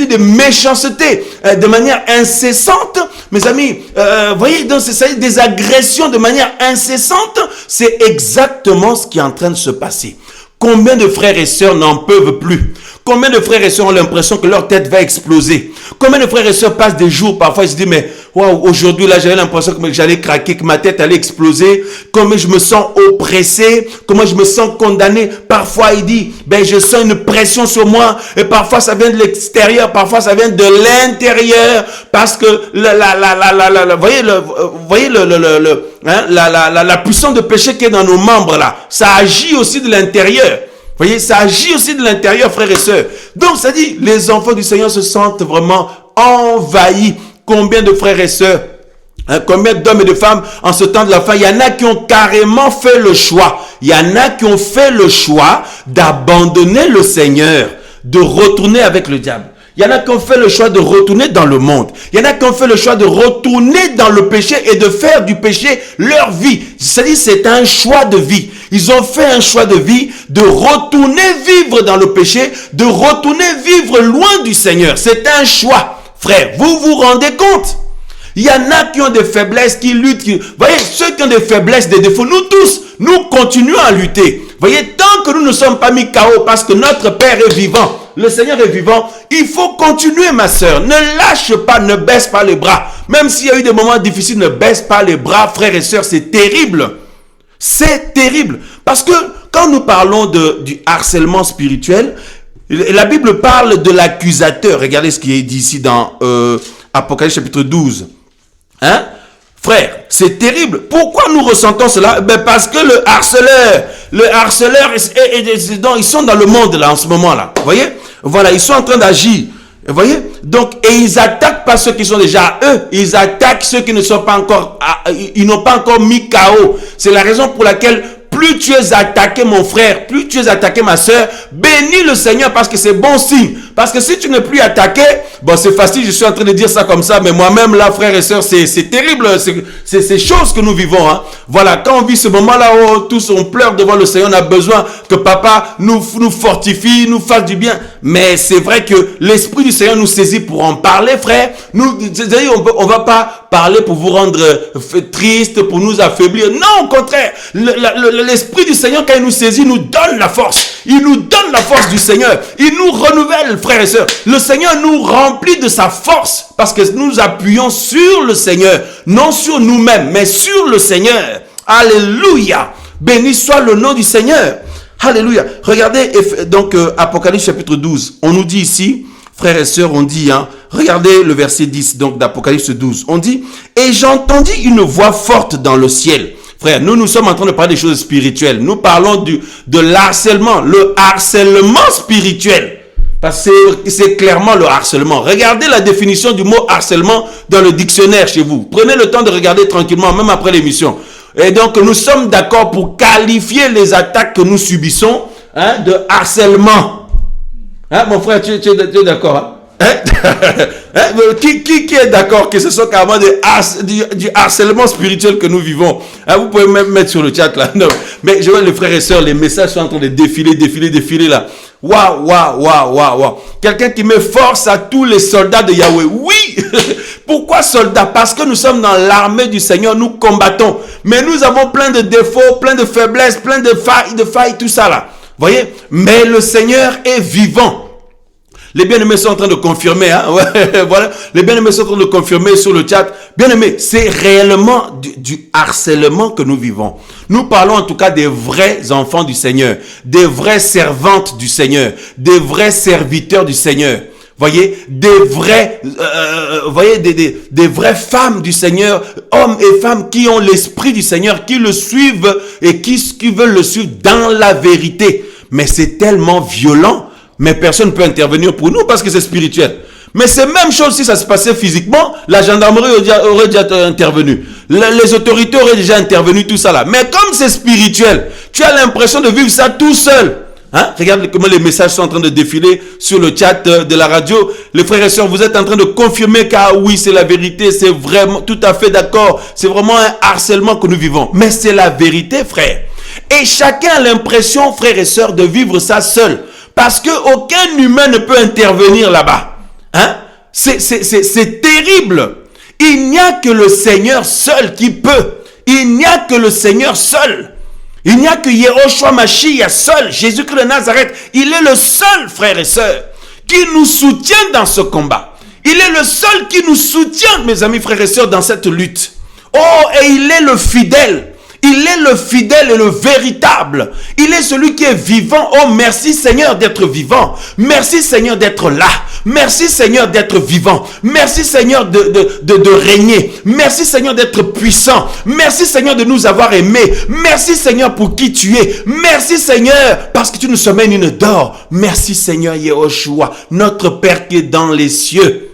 des méchancetés de manière incessante, mes amis, voyez, donc c'est des agressions de manière incessante, c'est exactement ce qui est en train de se passer. Combien de frères et sœurs n'en peuvent plus? Combien de frères et sœurs ont l'impression que leur tête va exploser? Combien de frères et sœurs passent des jours, parfois ils se disent, mais wow, aujourd'hui là j'avais l'impression que j'allais craquer, que ma tête allait exploser, comment je me sens oppressé, comment je me sens condamné. Parfois il dit, je sens une pression sur moi, et parfois ça vient de l'extérieur, parfois ça vient de l'intérieur, parce que voyez la puissance de péché qui est dans nos membres là, ça agit aussi de l'intérieur. Vous voyez, ça agit aussi de l'intérieur, frères et sœurs. Donc, ça dit, les enfants du Seigneur se sentent vraiment envahis. Combien de frères et sœurs, combien d'hommes et de femmes en ce temps de la fin, il y en a qui ont carrément fait le choix. Il y en a qui ont fait le choix d'abandonner le Seigneur, de retourner avec le diable. Il y en a qui ont fait le choix de retourner dans le monde. Il y en a qui ont fait le choix de retourner dans le péché et de faire du péché leur vie. C'est-à-dire, c'est un choix de vie. Ils ont fait un choix de vie de retourner vivre dans le péché, de retourner vivre loin du Seigneur. C'est un choix. Frère, vous vous rendez compte? Il y en a qui ont des faiblesses, qui luttent. Vous voyez, ceux qui ont des faiblesses, des défauts, nous tous, nous continuons à lutter. Vous voyez, tant que nous ne sommes pas mis KO parce que notre Père est vivant, le Seigneur est vivant, il faut continuer, ma sœur. Ne lâche pas, ne baisse pas les bras. Même s'il y a eu des moments difficiles, ne baisse pas les bras, frères et sœurs, c'est terrible. C'est terrible. Parce que quand nous parlons du harcèlement spirituel, la Bible parle de l'accusateur. Regardez ce qui est dit ici dans Apocalypse chapitre 12. Frère, c'est terrible. Pourquoi nous ressentons cela? Parce que le harceleur, ils sont dans le monde là en ce moment là. Vous voyez? Voilà, ils sont en train d'agir. Vous voyez? Donc, et ils attaquent pas ceux qui sont déjà eux. Ils attaquent ceux qui ne sont pas encore, ils n'ont pas encore mis KO. C'est la raison pour laquelle plus tu es attaqué mon frère, plus tu es attaqué ma soeur, bénis le Seigneur parce que c'est bon signe. Parce que si tu n'es plus attaqué, bon c'est facile, je suis en train de dire ça comme ça, mais moi-même là, frères et sœurs, c'est terrible, c'est ces choses que nous vivons. Hein. Voilà, quand on vit ce moment-là où tous on pleure devant le Seigneur, on a besoin que papa nous fortifie, nous fasse du bien. Mais c'est vrai que l'Esprit du Seigneur nous saisit pour en parler, frère. On va pas parler pour vous rendre triste, pour nous affaiblir. Non, au contraire, l'Esprit du Seigneur, quand il nous saisit, nous donne la force. Il nous donne la force du Seigneur. Il nous renouvelle, frères et sœurs. Le Seigneur nous remplit de sa force parce que nous appuyons sur le Seigneur. Non sur nous-mêmes, mais sur le Seigneur. Alléluia. Béni soit le nom du Seigneur. Alléluia. Regardez donc Apocalypse chapitre 12. On nous dit ici, frères et sœurs, on dit, hein, regardez le verset 10 donc d'Apocalypse 12. On dit, et j'entendis une voix forte dans le ciel. Frère, nous sommes en train de parler des choses spirituelles. Nous parlons de l'harcèlement, le harcèlement spirituel. Parce que c'est clairement le harcèlement. Regardez la définition du mot harcèlement dans le dictionnaire chez vous. Prenez le temps de regarder tranquillement, même après l'émission. Et donc, nous sommes d'accord pour qualifier les attaques que nous subissons, hein, de harcèlement. Hein, mon frère, tu es d'accord, hein? Qui est d'accord que ce soit carrément du harcèlement spirituel que nous vivons? Hein, vous pouvez même mettre sur le chat là. Non. Mais je vois les frères et sœurs, les messages sont en train de défiler là. Waouh. Quelqu'un qui met force à tous les soldats de Yahweh. Oui. Pourquoi soldats? Parce que nous sommes dans l'armée du Seigneur, nous combattons. Mais nous avons plein de défauts, plein de faiblesses, plein de failles, tout ça là. Voyez? Mais le Seigneur est vivant. Les bien-aimés sont en train de confirmer, hein? Ouais, voilà. Les bien-aimés sont en train de confirmer sur le chat. Bien-aimés, c'est réellement du harcèlement que nous vivons. Nous parlons en tout cas des vrais enfants du Seigneur, des vraies servantes du Seigneur, des vrais serviteurs du Seigneur. Voyez, des vraies femmes du Seigneur, hommes et femmes qui ont l'esprit du Seigneur, qui le suivent et qui veulent le suivre dans la vérité. Mais c'est tellement violent. Mais personne ne peut intervenir pour nous parce que c'est spirituel. Mais c'est même chose si ça se passait physiquement, la gendarmerie aurait déjà intervenu. Les autorités auraient déjà intervenu, tout ça là. Mais comme c'est spirituel, tu as l'impression de vivre ça tout seul. Hein? Regarde comment les messages sont en train de défiler sur le chat de la radio. Les frères et sœurs, vous êtes en train de confirmer qu'ah oui, c'est la vérité, c'est vraiment tout à fait d'accord. C'est vraiment un harcèlement que nous vivons. Mais c'est la vérité, frère. Et chacun a l'impression, frères et sœurs, de vivre ça seul. Parce qu'aucun humain ne peut intervenir là-bas. Hein? C'est terrible. Il n'y a que le Seigneur seul qui peut. Il n'y a que le Seigneur seul. Il n'y a que Yehoshua Mashiach seul. Jésus-Christ de Nazareth. Il est le seul, frères et sœurs, qui nous soutient dans ce combat. Il est le seul qui nous soutient, mes amis, frères et sœurs, dans cette lutte. Oh, et il est le fidèle. Il est le fidèle et le véritable. Il est celui qui est vivant. Oh, merci Seigneur d'être vivant. Merci Seigneur d'être là. Merci Seigneur d'être vivant. Merci Seigneur de régner. Merci Seigneur d'être puissant. Merci Seigneur de nous avoir aimés. Merci Seigneur pour qui tu es. Merci Seigneur parce que tu nous sommes une d'or. Merci Seigneur Yehoshua, notre Père qui est dans les cieux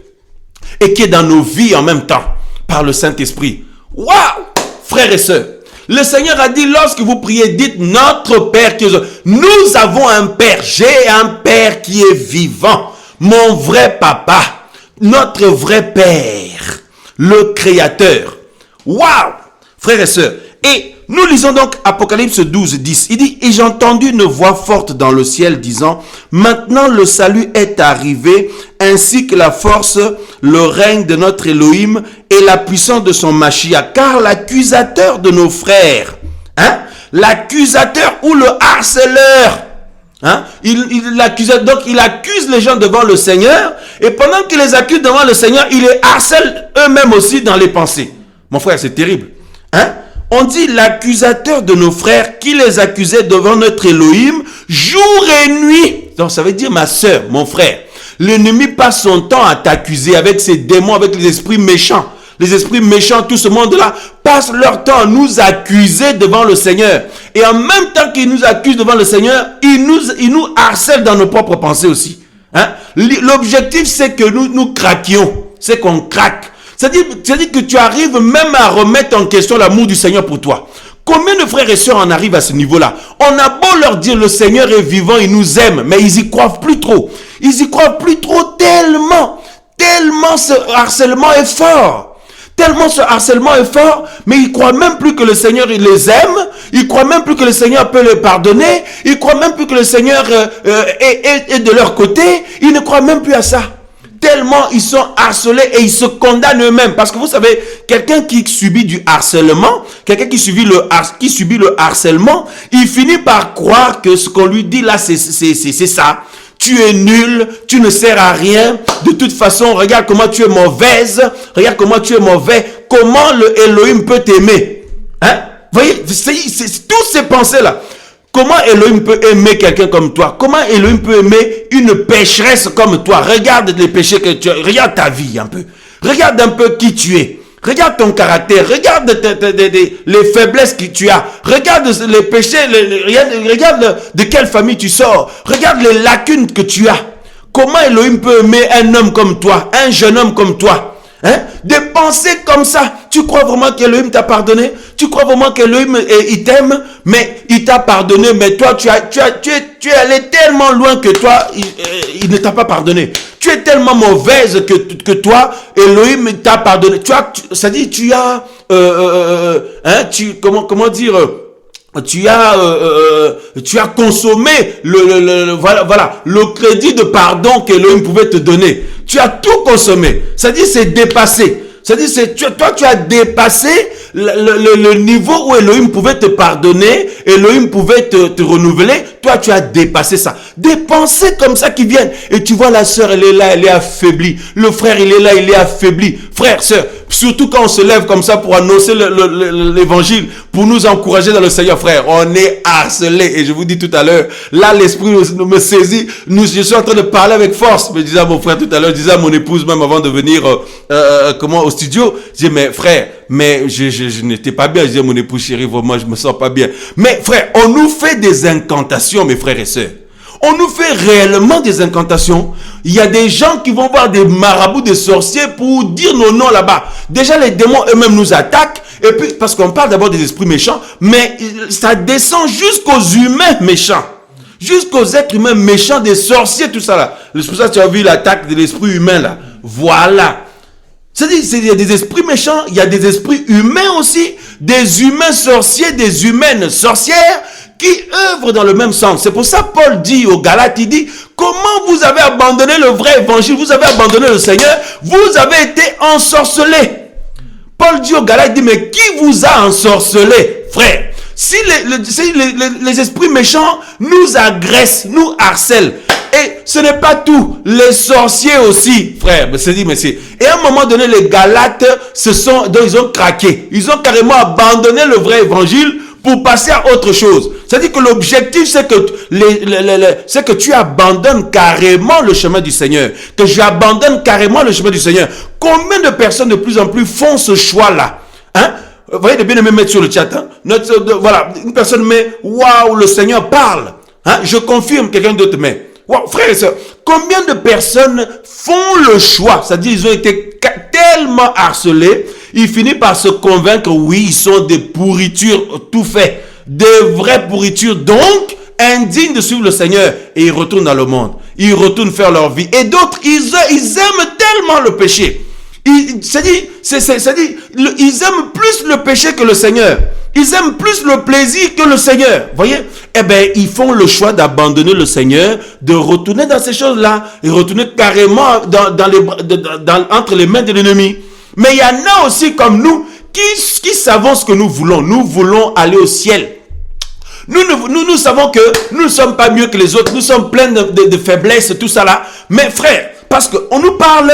et qui est dans nos vies en même temps par le Saint-Esprit. Waouh, frères et sœurs. Le Seigneur a dit, lorsque vous priez, dites notre Père qui est... Nous avons un Père. J'ai un Père qui est vivant. Mon vrai papa. Notre vrai Père. Le Créateur. Waouh! Frères et sœurs. Et nous lisons donc Apocalypse 12, 10. Il dit, et j'ai entendu une voix forte dans le ciel disant, maintenant le salut est arrivé, ainsi que la force, le règne de notre Elohim et la puissance de son Mashiach. Car l'accusateur de nos frères, hein, l'accusateur ou le harceleur, hein, il accuse les gens devant le Seigneur, et pendant qu'il les accuse devant le Seigneur, il les harcèle eux-mêmes aussi dans les pensées. Mon frère, c'est terrible. Hein? On dit l'accusateur de nos frères qui les accusait devant notre Elohim jour et nuit. Donc ça veut dire ma soeur, mon frère. L'ennemi passe son temps à t'accuser avec ses démons, avec les esprits méchants. Les esprits méchants, tout ce monde-là, passent leur temps à nous accuser devant le Seigneur. Et en même temps qu'ils nous accusent devant le Seigneur, ils nous harcèlent dans nos propres pensées aussi. Hein? L'objectif, c'est que nous craquions. C'est qu'on craque. C'est-à-dire que tu arrives même à remettre en question l'amour du Seigneur pour toi. Combien de frères et sœurs en arrivent à ce niveau-là? On a beau leur dire le Seigneur est vivant, il nous aime, mais ils y croient plus trop. Ils y croient plus trop tellement ce harcèlement est fort. Tellement ce harcèlement est fort, mais ils croient même plus que le Seigneur il les aime, ils croient même plus que le Seigneur peut les pardonner, ils croient même plus que le Seigneur est de leur côté, ils ne croient même plus à ça. Tellement ils sont harcelés et ils se condamnent eux-mêmes. Parce que vous savez, quelqu'un qui subit du harcèlement, quelqu'un qui subit le harcèlement, il finit par croire que ce qu'on lui dit là, c'est ça. Tu es nul, tu ne sers à rien. De toute façon, regarde comment tu es mauvaise. Regarde comment tu es mauvais. Comment le Elohim peut t'aimer? Hein? Vous voyez, c'est toutes ces pensées-là. Comment Elohim peut aimer quelqu'un comme toi? Comment Elohim peut aimer une pécheresse comme toi? Regarde les péchés que tu as. Regarde ta vie un peu. Regarde un peu qui tu es. Regarde ton caractère. Regarde les faiblesses que tu as. Regarde les péchés. Regarde de quelle famille tu sors. Regarde les lacunes que tu as. Comment Elohim peut aimer un homme comme toi? Un jeune homme comme toi? Hein? Des pensées comme ça. Tu crois vraiment qu'Elohim t'a pardonné? Tu crois vraiment qu'Elohim il t'aime? Mais il t'a pardonné. Mais toi, tu es allé tellement loin que toi, il ne t'a pas pardonné. Tu es tellement mauvaise que toi, Elohim t'a pardonné. Ça dit, tu as, comment dire, tu as consommé le crédit de pardon qu'Elohim pouvait te donner. Tu as tout consommé. Ça dit, c'est dépassé. Ça dit, toi, tu as dépassé le niveau où Elohim pouvait te pardonner, Elohim pouvait te renouveler. Toi, tu as dépassé ça. Des pensées comme ça qui viennent. Et tu vois, la sœur, elle est là, elle est affaiblie. Le frère, il est là, il est affaibli. Frère, sœur, surtout quand on se lève comme ça pour annoncer l'évangile, pour nous encourager dans le Seigneur, frère, on est harcelé. Et je vous dis tout à l'heure, là, l'esprit me saisit. Je suis en train de parler avec force. Je disais à mon frère tout à l'heure, je disais à mon épouse même avant de venir au studio, je disais, mais frère, mais je n'étais pas bien. Je disais à mon épouse, chérie, vraiment, je me sens pas bien. Mais frère, on nous fait des incantations, mes frères et sœurs. On nous fait réellement des incantations. Il y a des gens qui vont voir des marabouts, des sorciers pour dire nos noms là-bas. Déjà, les démons eux-mêmes nous attaquent. Et puis, parce qu'on parle d'abord des esprits méchants, mais ça descend jusqu'aux humains méchants. Jusqu'aux êtres humains méchants, des sorciers, tout ça là. C'est pour ça que tu as vu l'attaque de l'esprit humain là. Voilà. C'est-à-dire, il y a des esprits méchants, il y a des esprits humains aussi, des humains sorciers, des humaines sorcières qui œuvrent dans le même sens. C'est pour ça que Paul dit aux Galates, il dit, comment vous avez abandonné le vrai évangile, vous avez abandonné le Seigneur, vous avez été ensorcelés. Paul dit aux Galates, il dit, mais qui vous a ensorcelés, frère? Si les esprits méchants nous agressent, nous harcèlent, et ce n'est pas tout, les sorciers aussi, frère. Et à un moment donné, les Galates donc ils ont craqué. Ils ont carrément abandonné le vrai évangile pour passer à autre chose. C'est-à-dire que l'objectif, c'est que tu abandonnes carrément le chemin du Seigneur. Que j'abandonne carrément le chemin du Seigneur. Combien de personnes de plus en plus font ce choix-là? Hein? Vous voyez, de bien aimer mettre sur le chat. Hein? Voilà, une personne met, waouh, le Seigneur parle. Hein? Je confirme, quelqu'un d'autre met. Wow, frères et sœurs, combien de personnes font le choix? C'est-à-dire, ils ont été tellement harcelés, ils finissent par se convaincre, oui, ils sont des pourritures tout fait. Des vraies pourritures, donc, indignes de suivre le Seigneur. Et ils retournent dans le monde. Ils retournent faire leur vie. Et d'autres, ils aiment tellement le péché. C'est-à-dire, ils aiment plus le péché que le Seigneur. Ils aiment plus le plaisir que le Seigneur. Voyez? Eh bien, ils font le choix d'abandonner le Seigneur, de retourner dans ces choses-là, et retourner carrément entre les mains de l'ennemi. Mais il y en a aussi comme nous, qui savons ce que nous voulons. Nous voulons aller au ciel. Nous savons que nous ne sommes pas mieux que les autres. Nous sommes pleins de faiblesses, tout ça là. Mais frère, parce qu'on nous parle,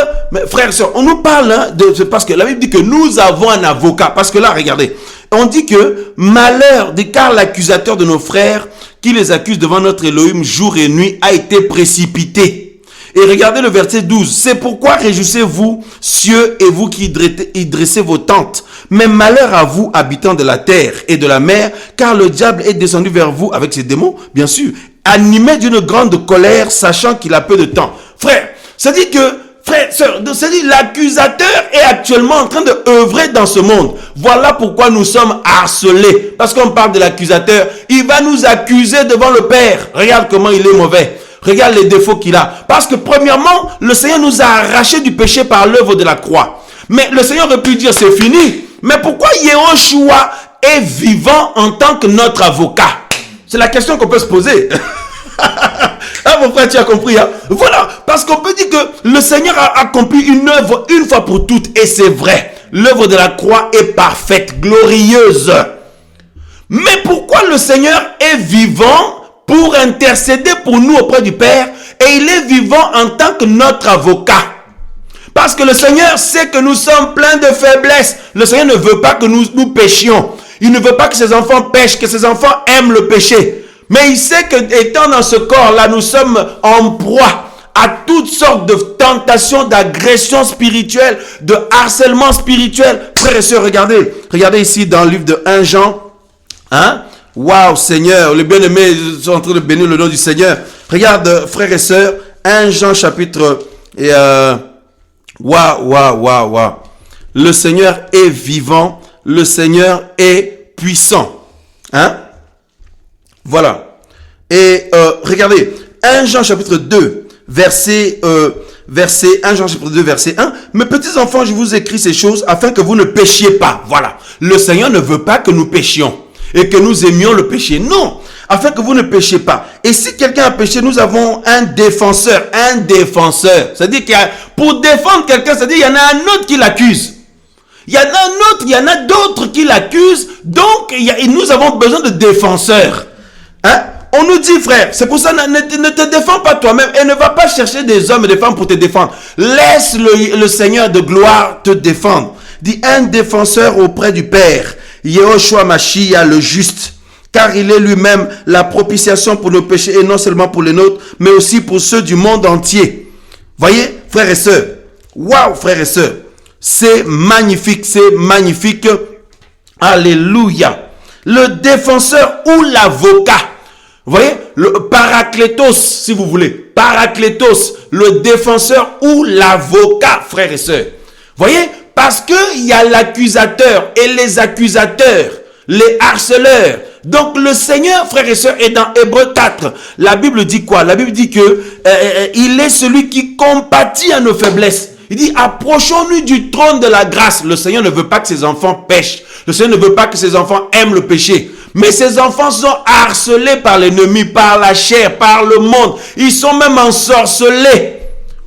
frères et sœurs, on nous parle parce que la Bible dit que nous avons un avocat. Parce que là, regardez, on dit que malheur, car l'accusateur de nos frères qui les accuse devant notre Elohim jour et nuit a été précipité. Et regardez le verset 12. C'est pourquoi réjouissez-vous, cieux, et vous qui y dressez vos tentes. Mais malheur à vous, habitants de la terre et de la mer, car le diable est descendu vers vous avec ses démons, bien sûr, animé d'une grande colère, sachant qu'il a peu de temps. Frère, ça dit que, frère, sœur, c'est-à-dire l'accusateur est actuellement en train de œuvrer dans ce monde. Voilà pourquoi nous sommes harcelés. Parce qu'on parle de l'accusateur, il va nous accuser devant le Père. Regarde comment il est mauvais. Regarde les défauts qu'il a. Parce que premièrement, le Seigneur nous a arrachés du péché par l'œuvre de la croix. Mais le Seigneur aurait pu dire c'est fini. Mais pourquoi Yehoshua est vivant en tant que notre avocat? C'est la question qu'on peut se poser. Ah mon frère, tu as compris, hein? Voilà, parce qu'on peut dire que le Seigneur a accompli une œuvre une fois pour toutes, et c'est vrai. L'œuvre de la croix est parfaite, glorieuse. Mais pourquoi le Seigneur est vivant pour intercéder pour nous auprès du Père, et il est vivant en tant que notre avocat? Parce que le Seigneur sait que nous sommes pleins de faiblesses. Le Seigneur ne veut pas que nous péchions. Il ne veut pas que ses enfants pêchent, que ses enfants aiment le péché. Mais il sait que étant dans ce corps-là, nous sommes en proie à toutes sortes de tentations, d'agressions spirituelles, de harcèlement spirituel. Frères et sœurs, regardez ici dans le livre de 1 Jean. Hein? Waouh, Seigneur, les bien-aimés sont en train de bénir le nom du Seigneur. Regarde, frères et sœurs, 1 Jean chapitre... Waouh. Le Seigneur est vivant, le Seigneur est puissant. Hein? Voilà. Et regardez, 1 Jean chapitre 2, verset 1 Jean chapitre 2, verset 1. Mes petits enfants, je vous écris ces choses afin que vous ne péchiez pas. Voilà. Le Seigneur ne veut pas que nous péchions et que nous aimions le péché. Non. Afin que vous ne péchiez pas. Et si quelqu'un a péché, nous avons un défenseur. Un défenseur. C'est-à-dire pour défendre quelqu'un, c'est-à-dire qu'il y en a un autre qui l'accuse. Il y en a un autre, il y en a d'autres qui l'accusent. Donc, nous avons besoin de défenseurs. Hein? On nous dit, frère, c'est pour ça, ne te défends pas toi-même et ne va pas chercher des hommes et des femmes pour te défendre. Laisse le Seigneur de gloire te défendre. Dis un défenseur auprès du Père, Yehoshua Mashiach le juste, car il est lui-même la propitiation pour nos péchés et non seulement pour les nôtres, mais aussi pour ceux du monde entier. Voyez, frères et sœurs, waouh, frères et sœurs, c'est magnifique, c'est magnifique. Alléluia. Le défenseur ou l'avocat. Vous voyez, le paraclétos, si vous voulez. Paraclétos, le défenseur ou l'avocat, frères et sœurs. Vous voyez, parce qu'il y a l'accusateur et les accusateurs, les harceleurs. Donc le Seigneur, frères et sœurs, est dans Hébreux 4. La Bible dit quoi? La Bible dit que il est celui qui compatit à nos faiblesses. Il dit, approchons-nous du trône de la grâce. Le Seigneur ne veut pas que ses enfants pêchent. Le Seigneur ne veut pas que ses enfants aiment le péché. Mais ses enfants sont harcelés par l'ennemi, par la chair, par le monde. Ils sont même ensorcelés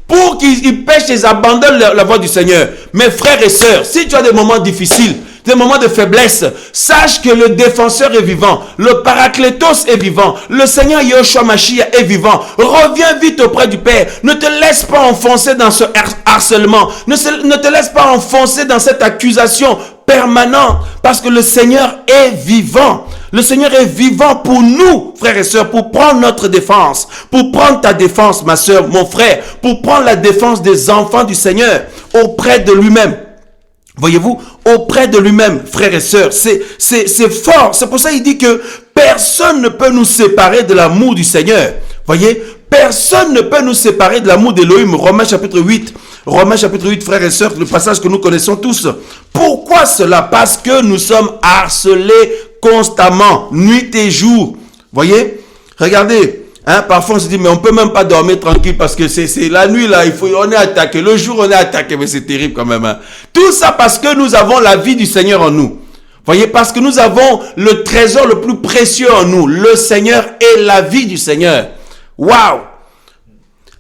pour qu'ils pêchent et abandonnent la voie du Seigneur. Mes frères et sœurs, si tu as des moments difficiles, des moments de faiblesse, sache que le défenseur est vivant, le paraclétos est vivant, le Seigneur Yehoshua Mashiach est vivant. Reviens vite auprès du Père. Ne te laisse pas enfoncer dans ce harcèlement. Ne te laisse pas enfoncer dans cette accusation permanente, parce que le Seigneur est vivant. Le Seigneur est vivant pour nous, frères et sœurs, pour prendre notre défense, pour prendre ta défense, ma sœur, mon frère, pour prendre la défense des enfants du Seigneur auprès de lui-même. Voyez-vous, auprès de lui-même, frères et sœurs, c'est fort. C'est pour ça qu'il dit que personne ne peut nous séparer de l'amour du Seigneur. Voyez, personne ne peut nous séparer de l'amour d'Élohim. Romains chapitre 8, frères et sœurs, le passage que nous connaissons tous. Pourquoi cela? Parce que nous sommes harcelés constamment, nuit et jour. Voyez, regardez. Hein, parfois on se dit mais on peut même pas dormir tranquille parce que c'est la nuit là, on est attaqué, le jour on est attaqué, mais c'est terrible quand même. Hein. Tout ça parce que nous avons la vie du Seigneur en nous. Voyez, parce que nous avons le trésor le plus précieux en nous, le Seigneur et la vie du Seigneur. Waouh!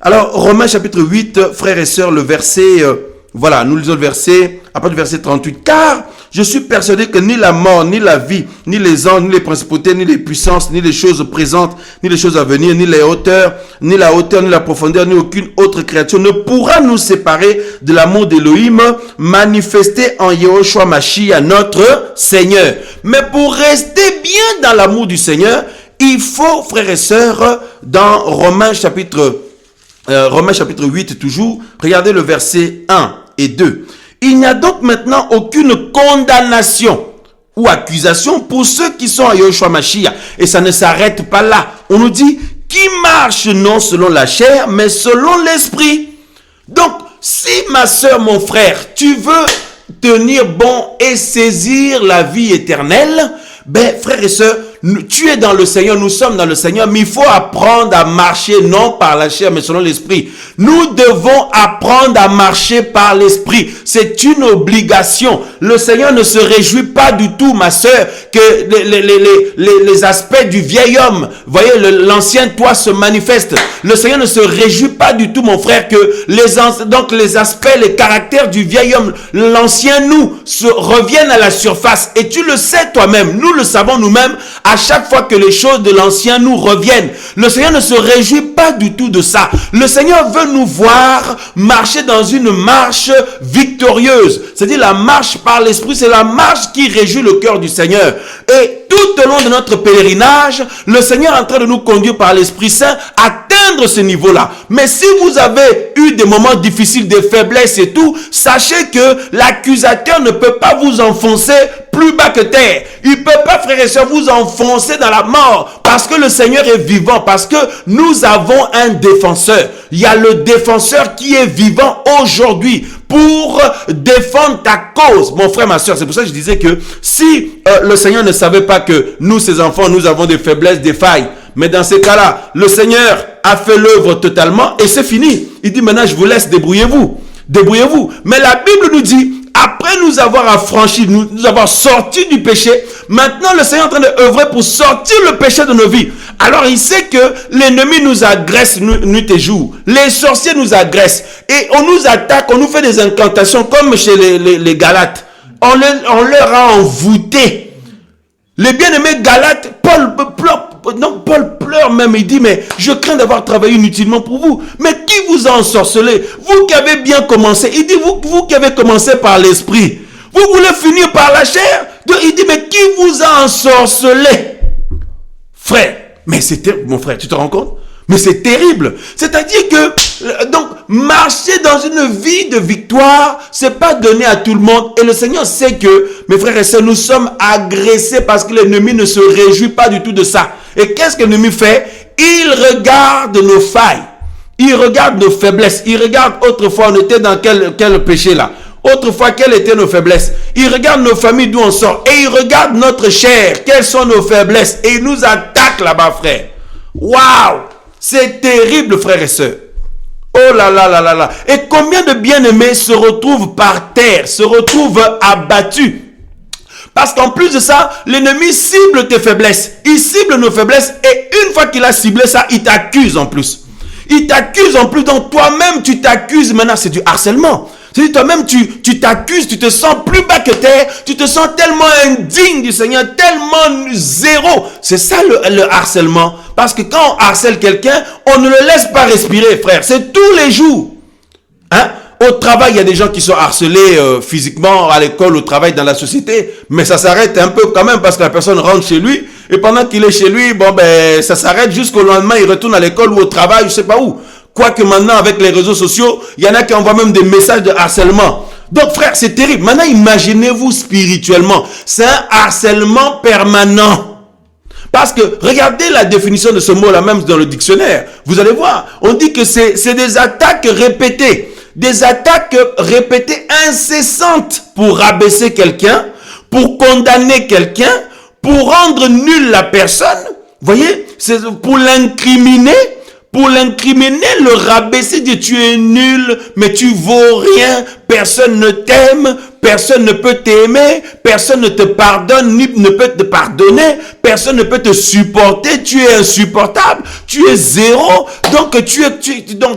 Alors Romains chapitre 8, frères et sœurs, le verset, voilà, nous lisons le verset, à partir du verset 38. Car je suis persuadé que ni la mort, ni la vie, ni les anges, ni les principautés, ni les puissances, ni les choses présentes, ni les choses à venir, ni les hauteurs, ni la hauteur, ni la profondeur, ni aucune autre créature ne pourra nous séparer de l'amour d'Élohim manifesté en Yehoshua Mashiach, notre Seigneur. Mais pour rester bien dans l'amour du Seigneur, il faut, frères et sœurs, dans Romains chapitre 8 toujours, regardez le verset 1 et 2. Il n'y a donc maintenant aucune condamnation ou accusation pour ceux qui sont à Yehoshua Mashiach. Et ça ne s'arrête pas là. On nous dit, qui marche non selon la chair, mais selon l'esprit. Donc, si ma soeur, mon frère, tu veux tenir bon et saisir la vie éternelle, ben frères et sœurs, tu es dans le Seigneur, nous sommes dans le Seigneur, mais il faut apprendre à marcher non par la chair, mais selon l'esprit. Nous devons apprendre à marcher par l'esprit. C'est une obligation. Le Seigneur ne se réjouit pas du tout, ma sœur, que les aspects du vieil homme, voyez, l'ancien toi se manifeste. Le Seigneur ne se réjouit pas du tout, mon frère, que les aspects, les caractères du vieil homme, l'ancien nous, reviennent à la surface. Et tu le sais toi-même, nous le savons nous-mêmes, à chaque fois que les choses de l'ancien nous reviennent. Le Seigneur ne se réjouit pas du tout de ça. Le Seigneur veut nous voir marcher dans une marche victorieuse. C'est-à-dire la marche par l'Esprit, c'est la marche qui réjouit le cœur du Seigneur. Et tout au long de notre pèlerinage, le Seigneur est en train de nous conduire par l'Esprit Saint à atteindre ce niveau-là. Mais si vous avez eu des moments difficiles, des faiblesses et tout, sachez que l'accusateur ne peut pas vous enfoncer plus bas que terre. Il ne peut pas, frères et sœurs, vous enfoncer dans la mort parce que le Seigneur est vivant, parce que nous avons un défenseur. Il y a le défenseur qui est vivant aujourd'hui pour défendre ta cause. Mon frère, ma soeur, c'est pour ça que je disais que si le Seigneur ne savait pas que nous, ses enfants, nous avons des faiblesses, des failles, mais dans ces cas-là, le Seigneur a fait l'œuvre totalement et c'est fini. Il dit maintenant, je vous laisse, débrouillez-vous. Débrouillez-vous. Mais la Bible nous dit, après nous avoir affranchis, nous avoir sortis du péché, maintenant le Seigneur est en train d'œuvrer pour sortir le péché de nos vies. Alors il sait que l'ennemi nous agresse nuit et jour. Les sorciers nous agressent. Et on nous attaque, on nous fait des incantations comme chez les Galates. On leur a envoûté. Les bien-aimés Galates, Paul pleure même, il dit, mais je crains d'avoir travaillé inutilement pour vous. Mais qui vous a ensorcelé? Vous qui avez bien commencé. Il dit, vous qui avez commencé par l'esprit, vous voulez finir par la chair? Il dit, mais qui vous a ensorcelé? Frère, mais c'était, mon frère, tu te rends compte? Mais c'est terrible. C'est-à-dire que, donc, marcher dans une vie de victoire, c'est pas donné à tout le monde. Et le Seigneur sait que, mes frères et sœurs, nous sommes agressés parce que l'ennemi ne se réjouit pas du tout de ça. Et qu'est-ce que l'ennemi fait? Il regarde nos failles. Il regarde nos faiblesses. Il regarde autrefois, on était dans quel péché là? Autrefois, quelles étaient nos faiblesses? Il regarde nos familles d'où on sort. Et il regarde notre chair. Quelles sont nos faiblesses? Et il nous attaque là-bas, frère. Waouh! C'est terrible, frères et sœurs. Oh là là là là là. Et combien de bien-aimés se retrouvent par terre, se retrouvent abattus? Parce qu'en plus de ça, l'ennemi cible tes faiblesses. Il cible nos faiblesses et une fois qu'il a ciblé ça, il t'accuse en plus. Il t'accuse en plus. Donc toi-même, tu t'accuses. Maintenant, c'est du harcèlement. C'est-à-dire toi-même, tu t'accuses, tu te sens plus bas que terre, tu te sens tellement indigne du Seigneur, tellement zéro. C'est ça le harcèlement. Parce que quand on harcèle quelqu'un, on ne le laisse pas respirer, frère. C'est tous les jours. Hein? Au travail, il y a des gens qui sont harcelés physiquement, à l'école, au travail, dans la société. Mais ça s'arrête un peu quand même parce que la personne rentre chez lui. Et pendant qu'il est chez lui, bon ben, ça s'arrête jusqu'au lendemain, il retourne à l'école ou au travail, je sais pas où. Quoique maintenant, avec les réseaux sociaux, il y en a qui envoient même des messages de harcèlement. Donc, frère, c'est terrible. Maintenant, imaginez-vous spirituellement. C'est un harcèlement permanent. Parce que, regardez la définition de ce mot-là, même dans le dictionnaire. Vous allez voir, on dit que c'est des attaques répétées. Des attaques répétées incessantes pour rabaisser quelqu'un, pour condamner quelqu'un, pour rendre nulle la personne. Vous voyez, c'est pour l'incriminer. Pour l'incriminer, le rabaisser, dire tu es nul, mais tu vaux rien, personne ne t'aime, personne ne peut t'aimer, personne ne te pardonne, ni ne peut te pardonner, personne ne peut te supporter, tu es insupportable, tu es zéro, donc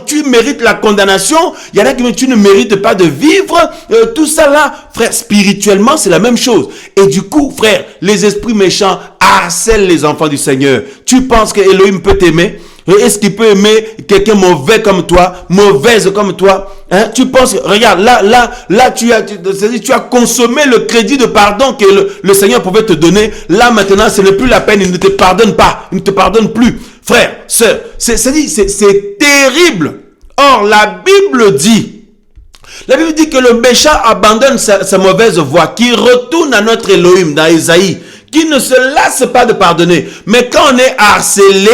tu mérites la condamnation. Il y en a qui disent tu ne mérites pas de vivre, tout ça là, frère, spirituellement c'est la même chose. Et du coup, frère, les esprits méchants harcèlent les enfants du Seigneur. Tu penses que Elohim peut t'aimer? Est-ce qu'il peut aimer quelqu'un mauvais comme toi, mauvaise comme toi? Hein? Tu penses, regarde, là, tu as consommé le crédit de pardon que le Seigneur pouvait te donner. Là, maintenant, ce n'est plus la peine. Il ne te pardonne pas. Il ne te pardonne plus. Frère, sœur, c'est terrible. Or, la Bible dit que le méchant abandonne sa mauvaise voie, qu'il retourne à notre Elohim dans Isaïe, qui ne se lasse pas de pardonner. Mais quand on est harcelé,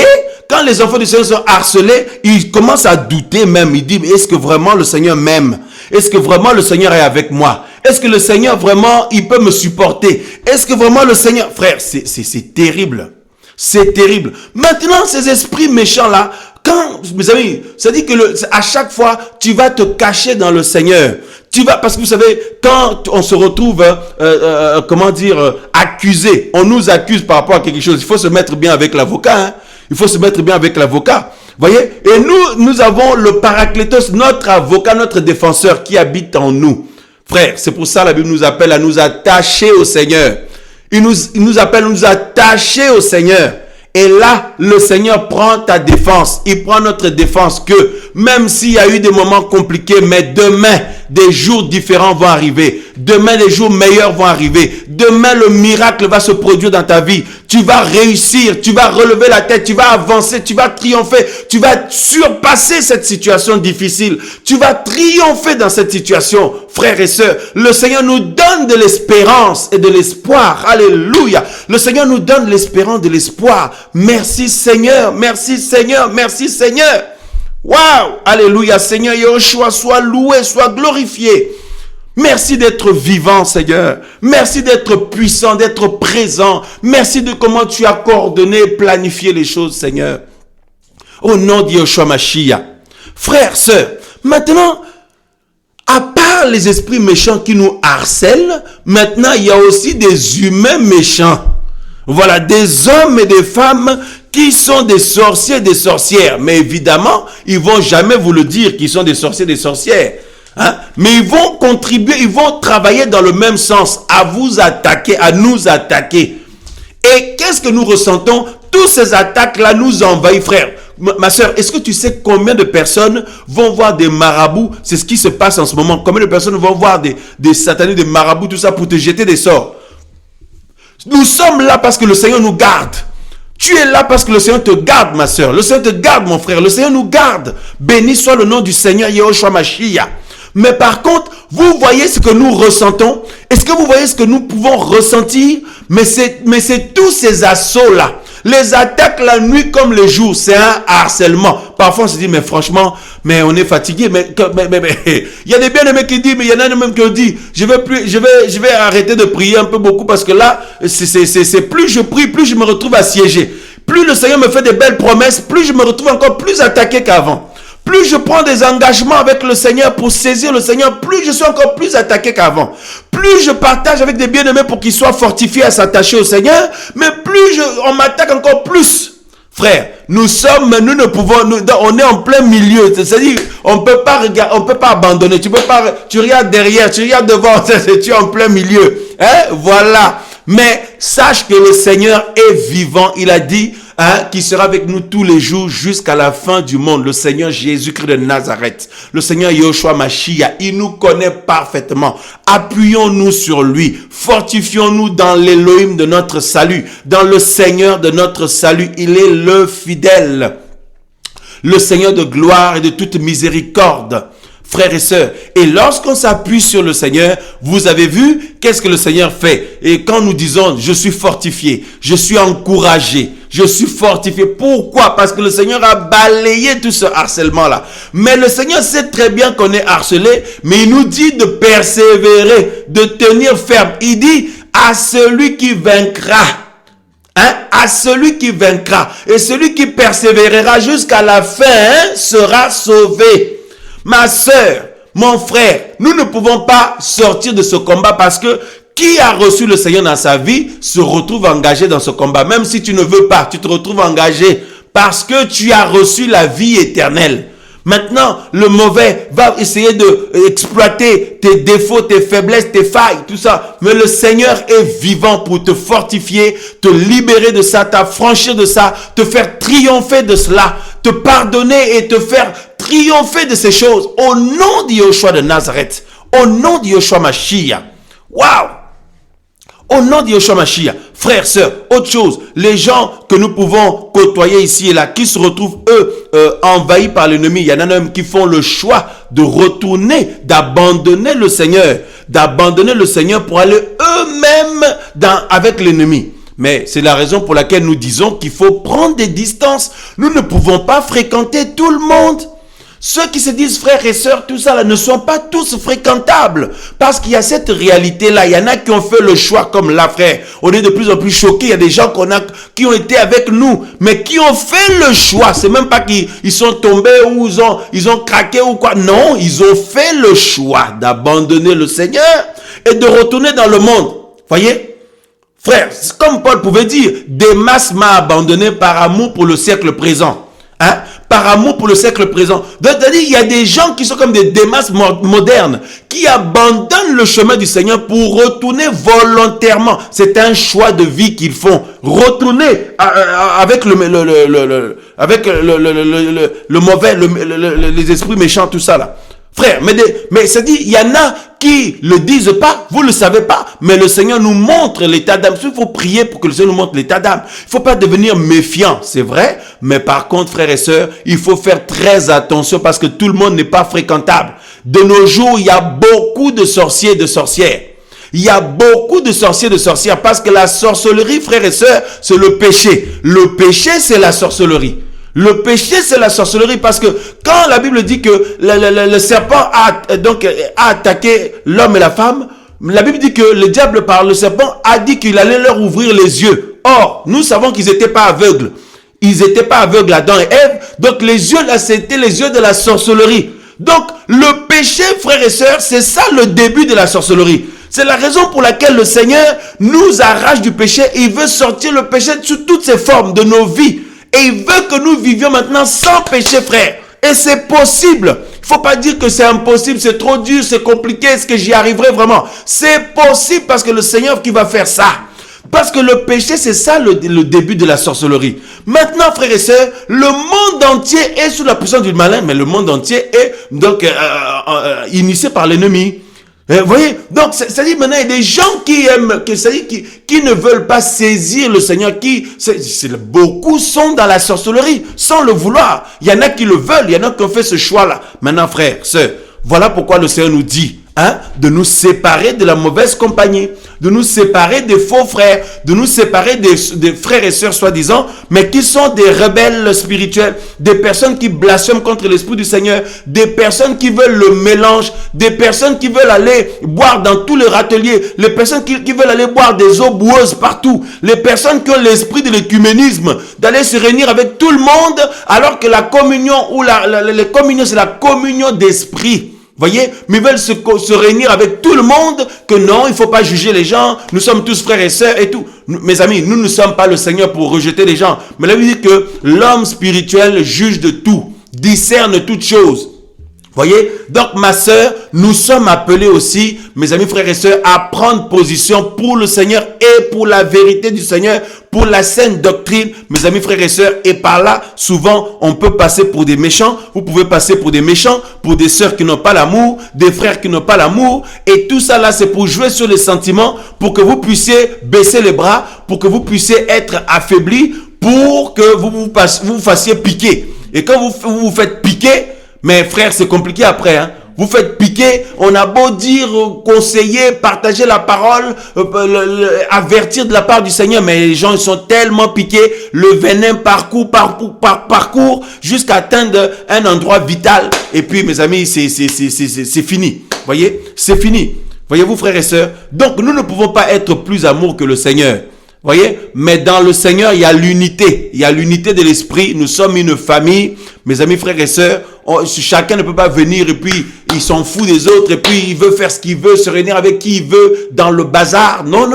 quand les enfants du Seigneur sont harcelés, ils commencent à douter même. Ils disent, est-ce que vraiment le Seigneur m'aime? Est-ce que vraiment le Seigneur est avec moi? Est-ce que le Seigneur vraiment, il peut me supporter? Est-ce que vraiment le Seigneur... Frère, c'est terrible. C'est terrible. Maintenant, ces esprits méchants-là, quand, mes amis, ça dit que à chaque fois, tu vas te cacher dans le Seigneur. Tu vas, parce que vous savez, quand on se retrouve, accusé, on nous accuse par rapport à quelque chose, il faut se mettre bien avec l'avocat, hein. Il faut se mettre bien avec l'avocat. Voyez? Et nous avons le Paraclétos, notre avocat, notre défenseur qui habite en nous. Frère, c'est pour ça la Bible nous appelle à nous attacher au Seigneur. Il nous appelle à nous attacher au Seigneur. Et là, le Seigneur prend ta défense. Il prend notre défense que même s'il y a eu des moments compliqués, mais demain, des jours différents vont arriver. Demain, des jours meilleurs vont arriver. Demain, le miracle va se produire dans ta vie. Tu vas réussir, tu vas relever la tête, tu vas avancer, tu vas triompher. Tu vas surpasser cette situation difficile. Tu vas triompher dans cette situation. Frères et sœurs, le Seigneur nous donne de l'espérance et de l'espoir. Alléluia. Le Seigneur nous donne de l'espérance, de l'espoir. Merci Seigneur, merci Seigneur, merci Seigneur. Waouh, alléluia, Seigneur Yahushua, sois loué, sois glorifié. Merci d'être vivant, Seigneur. Merci d'être puissant, d'être présent. Merci de comment tu as coordonné et planifié les choses, Seigneur. Au nom de Yahushua Mashiach. Frères, sœurs, maintenant, à part les esprits méchants qui nous harcèlent, maintenant, il y a aussi des humains méchants. Voilà, des hommes et des femmes qui sont des sorciers, des sorcières. Mais évidemment, ils vont jamais vous le dire qu'ils sont des sorciers, des sorcières. Hein? Mais ils vont contribuer, ils vont travailler dans le même sens, à vous attaquer, à nous attaquer. Et qu'est-ce que nous ressentons? Toutes ces attaques-là nous envahissent, frère. Ma soeur, est-ce que tu sais combien de personnes vont voir des marabouts? C'est ce qui se passe en ce moment. Combien de personnes vont voir des satanistes, des marabouts, tout ça pour te jeter des sorts? Nous sommes là parce que le Seigneur nous garde. Tu es là parce que le Seigneur te garde, ma soeur. Le Seigneur te garde, mon frère. Le Seigneur nous garde. Béni soit le nom du Seigneur Yahushua Mashiach. Mais par contre, vous voyez ce que nous ressentons? Est-ce que vous voyez ce que nous pouvons ressentir? Mais c'est tous ces assauts-là. Les attaques la nuit comme le jour, c'est un harcèlement. Parfois on se dit, mais franchement, mais on est fatigué. Mais il y a des bien-aimés qui disent, mais il y en a même qui disent, je vais arrêter de prier un peu beaucoup parce que là, c'est plus je prie, plus je me retrouve assiégé. Plus le Seigneur me fait des belles promesses, plus je me retrouve encore plus attaqué qu'avant. Plus je prends des engagements avec le Seigneur pour saisir le Seigneur, plus je suis encore plus attaqué qu'avant. Plus je partage avec des bien-aimés pour qu'ils soient fortifiés à s'attacher au Seigneur, mais plus on m'attaque encore plus. Frère, nous ne pouvons, on est en plein milieu. C'est-à-dire, on peut pas abandonner. Tu regardes derrière, tu regardes devant, tu es en plein milieu. Hein? Voilà. Mais sache que le Seigneur est vivant. Il a dit, qui sera avec nous tous les jours jusqu'à la fin du monde. Le Seigneur Jésus-Christ de Nazareth. Le Seigneur Yahushua Mashiach. Il nous connaît parfaitement. Appuyons-nous sur lui. Fortifions-nous dans l'Élohim de notre salut. Dans le Seigneur de notre salut. Il est le fidèle. Le Seigneur de gloire et de toute miséricorde. Frères et sœurs, et lorsqu'on s'appuie sur le Seigneur, vous avez vu qu'est-ce que le Seigneur fait? Et quand nous disons, je suis fortifié, je suis encouragé, je suis fortifié. Pourquoi? Parce que le Seigneur a balayé tout ce harcèlement-là. Mais le Seigneur sait très bien qu'on est harcelé, mais il nous dit de persévérer, de tenir ferme. Il dit, à celui qui vaincra. À celui qui vaincra. Et celui qui persévérera jusqu'à la fin sera sauvé. Ma sœur, mon frère, nous ne pouvons pas sortir de ce combat parce que qui a reçu le Seigneur dans sa vie se retrouve engagé dans ce combat. Même si tu ne veux pas, tu te retrouves engagé parce que tu as reçu la vie éternelle. Maintenant, le mauvais va essayer d'exploiter tes défauts, tes faiblesses, tes failles, tout ça. Mais le Seigneur est vivant pour te fortifier, te libérer de ça, t'affranchir de ça, te faire triompher de cela, te pardonner et te faire triompher de ces choses. Au nom de Yahushua de Nazareth, au nom de Yahushua Mashiach. Waouh! Au nom de Yahushua Mashiach, frères, sœurs, autre chose, les gens que nous pouvons côtoyer ici et là, qui se retrouvent, envahis par l'ennemi, il y en a même qui font le choix de retourner, d'abandonner le Seigneur pour aller eux-mêmes avec l'ennemi. Mais c'est la raison pour laquelle nous disons qu'il faut prendre des distances. Nous ne pouvons pas fréquenter tout le monde. Ceux qui se disent frères et sœurs, tout ça là, ne sont pas tous fréquentables. Parce qu'il y a cette réalité-là. Il y en a qui ont fait le choix comme là, frère. On est de plus en plus choqués. Il y a des gens qui ont été avec nous, mais qui ont fait le choix. C'est même pas qu'ils sont tombés ou ils ont craqué ou quoi. Non, ils ont fait le choix d'abandonner le Seigneur et de retourner dans le monde. Voyez? Frère, comme Paul pouvait dire, Démas m'a abandonné par amour pour le siècle présent. Hein? Par amour pour le siècle présent. C'est-à-dire, il y a des gens qui sont comme des Démas modernes, qui abandonnent le chemin du Seigneur pour retourner volontairement. C'est un choix de vie qu'ils font. Retourner avec le mauvais, les esprits méchants, tout ça là. Frère, mais ça dit, il y en a qui le disent pas, vous le savez pas, mais le Seigneur nous montre l'état d'âme. Il faut prier pour que le Seigneur nous montre l'état d'âme. Il faut pas devenir méfiant, c'est vrai, mais par contre, frères et sœurs, il faut faire très attention parce que tout le monde n'est pas fréquentable. De nos jours, il y a beaucoup de sorciers et de sorcières. Il y a beaucoup de sorciers et de sorcières parce que la sorcellerie, frères et sœurs, c'est le péché. Le péché, c'est la sorcellerie. Le péché, c'est la sorcellerie parce que quand la Bible dit que le serpent a attaqué l'homme et la femme, la Bible dit que le diable par le serpent a dit qu'il allait leur ouvrir les yeux. Or, nous savons qu'ils n'étaient pas aveugles. Ils n'étaient pas aveugles, Adam et Ève. Donc les yeux là, c'était les yeux de la sorcellerie. Donc le péché, frères et sœurs, c'est ça le début de la sorcellerie. C'est la raison pour laquelle le Seigneur nous arrache du péché. Il veut sortir le péché sous toutes ses formes de nos vies. Et il veut que nous vivions maintenant sans péché, frère. Et c'est possible. Il ne faut pas dire que c'est impossible, c'est trop dur, c'est compliqué, est-ce que j'y arriverai vraiment? C'est possible parce que le Seigneur qui va faire ça. Parce que le péché, c'est ça le début de la sorcellerie. Maintenant, frères et sœurs, le monde entier est sous la puissance du malin, mais le monde entier est donc initié par l'ennemi. Vous voyez, donc c'est-à-dire maintenant il y a des gens qui aiment, qui ne veulent pas saisir le Seigneur, beaucoup sont dans la sorcellerie sans le vouloir. Il y en a qui le veulent, il y en a qui ont fait ce choix-là. Maintenant, frères, sœurs, voilà pourquoi le Seigneur nous dit de nous séparer de la mauvaise compagnie, de nous séparer des faux frères, de nous séparer des frères et sœurs soi-disant, mais qui sont des rebelles spirituels, des personnes qui blasphèment contre l'Esprit du Seigneur, des personnes qui veulent le mélange, des personnes qui veulent aller boire dans tous les râteliers, les personnes qui veulent aller boire des eaux boueuses partout, les personnes qui ont l'esprit de l'écuménisme, d'aller se réunir avec tout le monde, alors que la communion ou les communions, c'est la communion d'esprit. Voyez, mais ils veulent se réunir avec tout le monde, que non, il ne faut pas juger les gens, nous sommes tous frères et sœurs et tout. Mes amis, nous ne sommes pas le Seigneur pour rejeter les gens. Mais la Bible dit que l'homme spirituel juge de tout, discerne toutes choses. Voyez, donc ma sœur, nous sommes appelés aussi, mes amis frères et sœurs, à prendre position pour le Seigneur et pour la vérité du Seigneur, pour la saine doctrine, mes amis frères et sœurs. Et par là, souvent, on peut passer pour des méchants. Vous pouvez passer pour des méchants, pour des sœurs qui n'ont pas l'amour, des frères qui n'ont pas l'amour. Et tout ça là, c'est pour jouer sur les sentiments, pour que vous puissiez baisser les bras, pour que vous puissiez être affaiblis, pour que vous vous fassiez piquer. Et quand vous vous faites piquer, mais frère, c'est compliqué après, Vous faites piquer, on a beau dire, conseiller, partager la parole, avertir de la part du Seigneur, mais les gens ils sont tellement piqués, le venin parcourt jusqu'à atteindre un endroit vital. Et puis mes amis, c'est fini. Voyez, c'est fini. Voyez-vous frères et sœurs. Donc nous ne pouvons pas être plus amour que le Seigneur. Voyez, mais dans le Seigneur, il y a l'unité. Il y a l'unité de l'esprit. Nous sommes une famille. Mes amis, frères et sœurs, chacun ne peut pas venir et puis il s'en fout des autres et puis il veut faire ce qu'il veut, se réunir avec qui il veut dans le bazar. Non.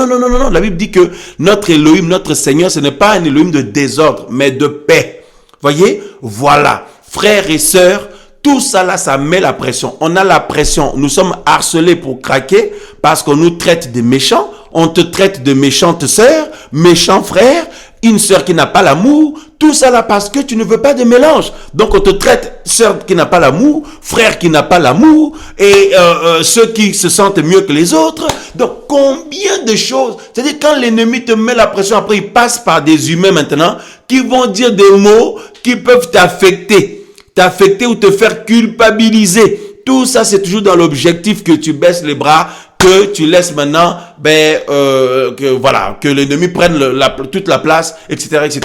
La Bible dit que notre Elohim, notre Seigneur, ce n'est pas un Elohim de désordre, mais de paix. Voyez, voilà. Frères et sœurs, tout ça là, ça met la pression. On a la pression. Nous sommes harcelés pour craquer parce qu'on nous traite de méchants. On te traite de méchante sœur, méchant frère, une sœur qui n'a pas l'amour. Tout ça là parce que tu ne veux pas de mélange. Donc on te traite sœur qui n'a pas l'amour, frère qui n'a pas l'amour, et ceux qui se sentent mieux que les autres. Donc combien de choses. C'est-à-dire quand l'ennemi te met la pression, après il passe par des humains maintenant qui vont dire des mots qui peuvent t'affecter ou te faire culpabiliser. Tout ça, c'est toujours dans l'objectif que tu baisses les bras, que tu laisses maintenant, que l'ennemi prenne toute la place, etc., etc.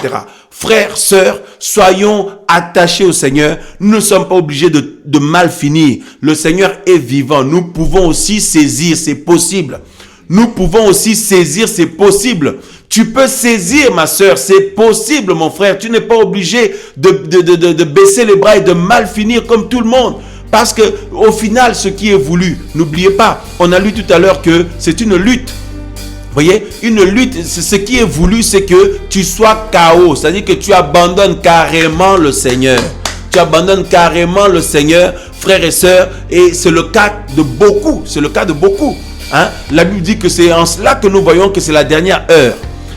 Frères, sœurs, soyons attachés au Seigneur. Nous ne sommes pas obligés de mal finir. Le Seigneur est vivant. Nous pouvons aussi saisir, c'est possible. Nous pouvons aussi saisir, c'est possible. Tu peux saisir, ma sœur, c'est possible, mon frère. Tu n'es pas obligé de baisser les bras et de mal finir comme tout le monde. Parce que au final, ce qui est voulu, n'oubliez pas, on a lu tout à l'heure que c'est une lutte. Vous voyez, une lutte, ce qui est voulu, c'est que tu sois KO. C'est-à-dire que tu abandonnes carrément le Seigneur. Tu abandonnes carrément le Seigneur, frères et sœurs. Et c'est le cas de beaucoup. C'est le cas de beaucoup. Hein? La Bible dit que c'est en cela que nous voyons que c'est la dernière heure.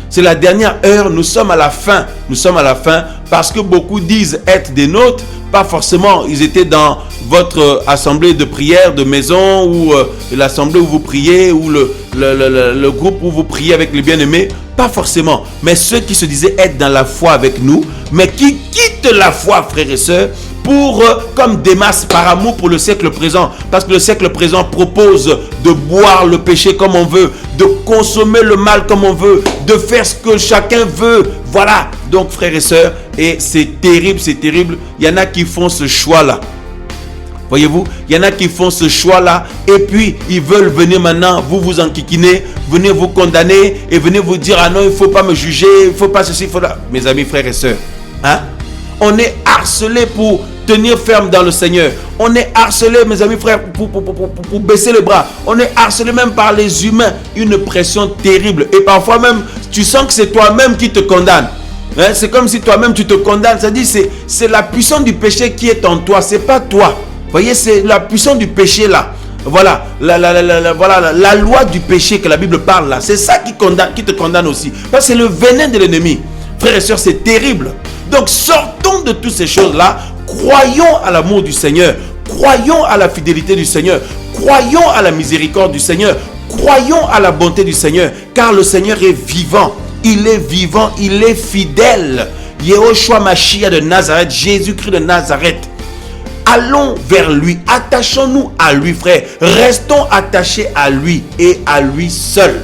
C'est la dernière heure, nous sommes à la fin. Nous sommes à la fin parce que beaucoup disent être des nôtres. Pas forcément, ils étaient dans votre assemblée de prière de maison ou l'assemblée où vous priez ou le groupe où vous priez avec les bien-aimés. Pas forcément. Mais ceux qui se disaient être dans la foi avec nous, mais qui quittent la foi, frères et sœurs, pour, comme Démas, par amour pour le siècle présent. Parce que le siècle présent propose de boire le péché comme on veut, de consommer le mal comme on veut, de faire ce que chacun veut. Voilà. Donc, frères et sœurs, et c'est terrible, c'est terrible. Il y en a qui font ce choix-là. Voyez-vous, il y en a qui font ce choix-là et puis ils veulent venir maintenant, vous enquiquiner, venir vous condamner et venir vous dire, ah non, il ne faut pas me juger, il ne faut pas ceci, il faut là. Mes amis, frères et sœurs, hein? On est harcelés pour tenir ferme dans le Seigneur. On est harcelés, mes amis, frères, pour baisser les bras. On est harcelés même par les humains. Une pression terrible. Et parfois même, tu sens que c'est toi-même qui te condamne. Hein? C'est comme si toi-même tu te condamnes. C'est-à-dire, c'est la puissance du péché qui est en toi. C'est pas toi. Vous voyez, c'est la puissance du péché là. Voilà, la loi du péché que la Bible parle là. C'est ça qui te condamne aussi. Parce que c'est le venin de l'ennemi. Frères et sœurs, c'est terrible. Donc sortons de toutes ces choses-là. Croyons à l'amour du Seigneur. Croyons à la fidélité du Seigneur. Croyons à la miséricorde du Seigneur. Croyons à la bonté du Seigneur. Car le Seigneur est vivant. Il est vivant. Il est fidèle. Yehoshua Mashiach de Nazareth. Jésus-Christ de Nazareth. Allons vers lui. Attachons-nous à lui, frère. Restons attachés à lui et à lui seul.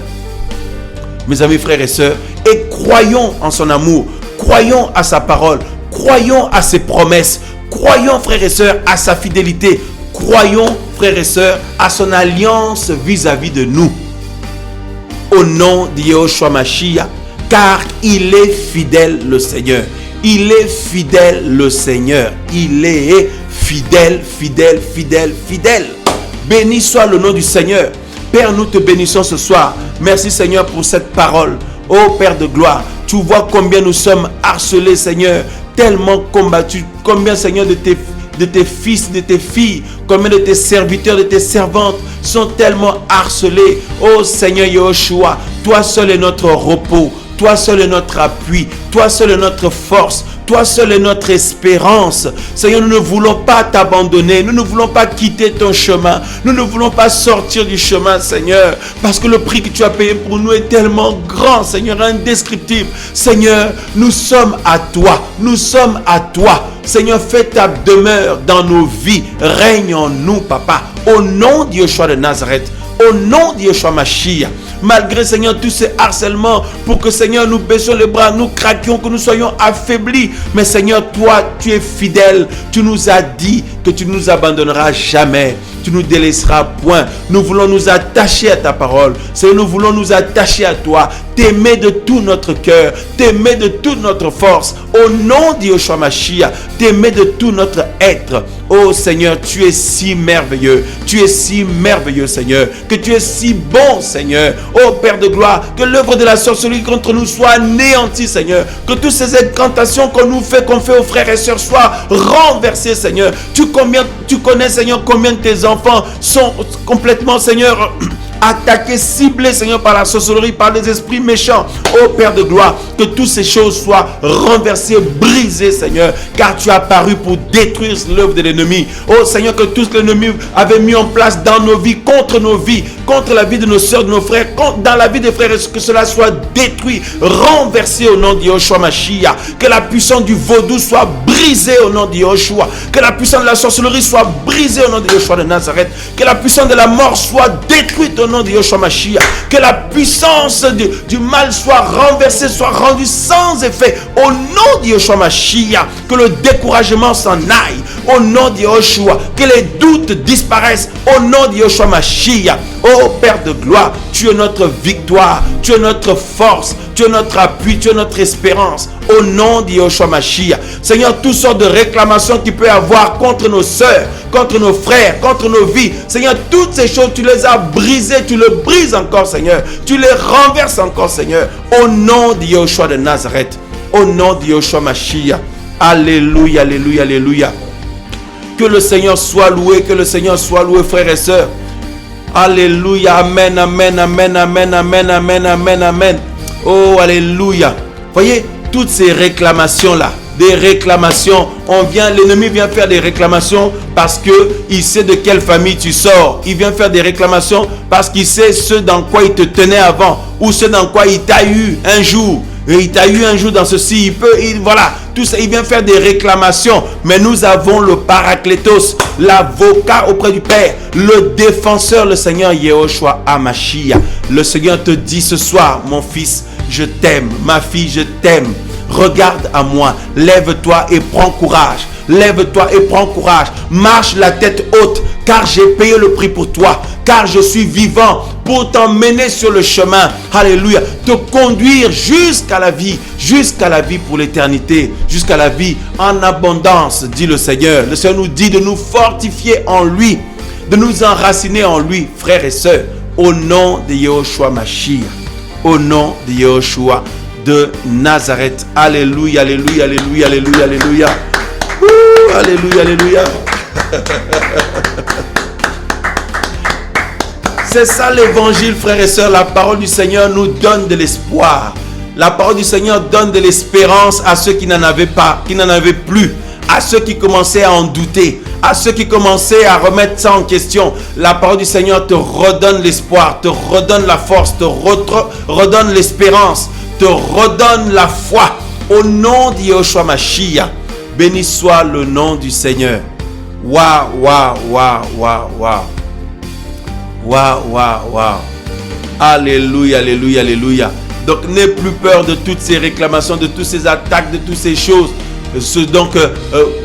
Mes amis, frères et sœurs. Et croyons en son amour. Croyons à sa parole. Croyons à ses promesses. Croyons, frères et sœurs, à sa fidélité. Croyons, frères et sœurs, à son alliance vis-à-vis de nous. Au nom de Yehoshua Mashiach, car il est fidèle le Seigneur. Il est fidèle le Seigneur. Il est fidèle, fidèle, fidèle, fidèle. Béni soit le nom du Seigneur. Père, nous te bénissons ce soir. Merci Seigneur pour cette parole. Ô Père de gloire, tu vois combien nous sommes harcelés, Seigneur, tellement combattus. Combien, Seigneur, de tes fils, de tes filles, combien de tes serviteurs, de tes servantes sont tellement harcelés. Ô Seigneur Yehoshua, toi seul est notre repos. Toi seul est notre appui. Toi seul est notre force. Toi seul est notre espérance. Seigneur, nous ne voulons pas t'abandonner. Nous ne voulons pas quitter ton chemin. Nous ne voulons pas sortir du chemin, Seigneur. Parce que le prix que tu as payé pour nous est tellement grand, Seigneur, indescriptible. Seigneur, nous sommes à toi. Nous sommes à toi. Seigneur, fais ta demeure dans nos vies. Règne en nous, Papa. Au nom de Yeshua de Nazareth. Au nom de Yeshua Mashiach. Malgré, Seigneur, tous ces harcèlements, pour que, Seigneur, nous baissions les bras, nous craquions, que nous soyons affaiblis. Mais, Seigneur, toi, tu es fidèle. Tu nous as dit que tu ne nous abandonneras jamais. Tu nous délaisseras point. Nous voulons nous attacher à ta parole. Seigneur, nous voulons nous attacher à toi. T'aimer de tout notre cœur. T'aimer de toute notre force. Au nom de Yeshua Mashiach. T'aimer de tout notre être. Oh Seigneur, tu es si merveilleux. Tu es si merveilleux, Seigneur. Que tu es si bon, Seigneur. Oh Père de gloire, que l'œuvre de la sorcellerie contre nous soit anéantie, Seigneur. Que toutes ces incantations qu'on fait aux frères et sœurs soient renversées, Seigneur. Tu connais, Seigneur, combien de tes enfants sont complètement, Seigneur, attaqués, ciblés, Seigneur, par la sorcellerie, par les esprits méchants. Oh Père de gloire, que toutes ces choses soient renversées, brisées, Seigneur, car tu as apparu pour détruire l'œuvre de l'ennemi. Oh Seigneur, que tout ce que l'ennemi avait mis en place dans nos vies, contre nos vies, contre la vie de nos soeurs, de nos frères, dans la vie des frères, que cela soit détruit, renversé au nom de Yeshua Mashiach. Que la puissance du vaudou soit brisée au nom de Yeshua. Que la puissance de la sorcellerie soit brisée au nom de Yeshua de Nazareth. Que la puissance de la mort soit détruite au nom de Yeshua Mashiach. Que la puissance du mal soit renversée, soit rendue sans effet au nom de Yeshua Mashiach. Que le découragement s'en aille au nom de Yeshua. Que les doutes disparaissent au nom de Yeshua Mashiach. Oh Père de gloire, tu es notre victoire, tu es notre force, tu es notre appui, tu es notre espérance. Au nom de Yeshua Mashiach. Seigneur, toutes sortes de réclamations qu'il peut y avoir contre nos sœurs, contre nos frères, contre nos vies. Seigneur, toutes ces choses, tu les as brisées, tu le brises encore, Seigneur. Tu les renverses encore, Seigneur. Au nom de Yeshua de Nazareth. Au nom de Yeshua Mashiach. Alléluia, alléluia, alléluia. Que le Seigneur soit loué, que le Seigneur soit loué, frères et sœurs. Alléluia, amen, amen, amen, amen, amen, amen, amen, amen. Oh, alléluia. Voyez, toutes ces réclamations-là, des réclamations, l'ennemi vient faire des réclamations parce qu'il sait de quelle famille tu sors. Il vient faire des réclamations parce qu'il sait ce dans quoi il te tenait avant, ou ce dans quoi il t'a eu un jour. Et il t'a eu un jour dans ceci, voilà, tout ça, il vient faire des réclamations. Mais nous avons le Paraclétos, l'avocat auprès du Père, le défenseur, le Seigneur Yehoshua HaMashiach. Le Seigneur te dit ce soir, mon fils, je t'aime, ma fille, je t'aime. Regarde à moi, lève-toi et prends courage. Lève-toi et prends courage. Marche la tête haute, car j'ai payé le prix pour toi. Car je suis vivant pour t'emmener sur le chemin. Alléluia. Te conduire jusqu'à la vie pour l'éternité. Jusqu'à la vie en abondance, dit le Seigneur. Le Seigneur nous dit de nous fortifier en lui, de nous enraciner en lui, frères et sœurs. Au nom de Yehoshua Mashiach. Au nom de Yehoshua de Nazareth. Alléluia, alléluia, alléluia, alléluia, alléluia. Alléluia, alléluia. C'est ça l'évangile, frères et sœurs. La parole du Seigneur nous donne de l'espoir. La parole du Seigneur donne de l'espérance à ceux qui n'en avaient pas, qui n'en avaient plus, à ceux qui commençaient à en douter, à ceux qui commençaient à remettre ça en question. La parole du Seigneur te redonne l'espoir, te redonne la force, te redonne l'espérance, te redonne la foi. Au nom de Yehoshua Mashiach. Béni soit le nom du Seigneur. Waouh, waouh, waouh, waouh, waouh. Waouh, waouh, waouh. Alléluia, alléluia, alléluia. Donc, n'aie plus peur de toutes ces réclamations, de toutes ces attaques, de toutes ces choses. Donc,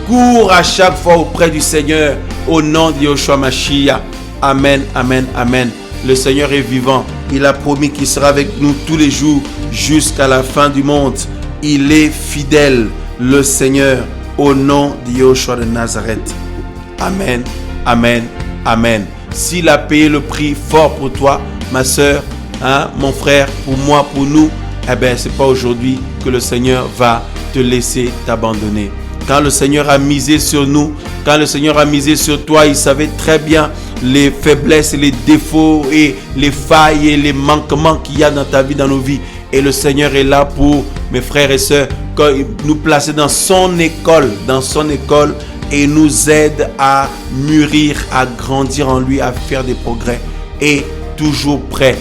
cours à chaque fois auprès du Seigneur au nom de Yehoshua Mashiach. Amen, amen, amen. Le Seigneur est vivant. Il a promis qu'il sera avec nous tous les jours jusqu'à la fin du monde. Il est fidèle, le Seigneur, au nom de Yehoshua de Nazareth. Amen, amen, amen. S'il a payé le prix fort pour toi, ma soeur, mon frère, pour moi, pour nous, eh bien, ce n'est pas aujourd'hui que le Seigneur va te laisser t'abandonner. Quand le Seigneur a misé sur nous, quand le Seigneur a misé sur toi, il savait très bien les faiblesses et les défauts et les failles et les manquements qu'il y a dans ta vie, dans nos vies. Et le Seigneur est là pour, mes frères et sœurs, nous placer dans son école, et nous aide à mûrir, à grandir en lui, à faire des progrès. Et toujours prêt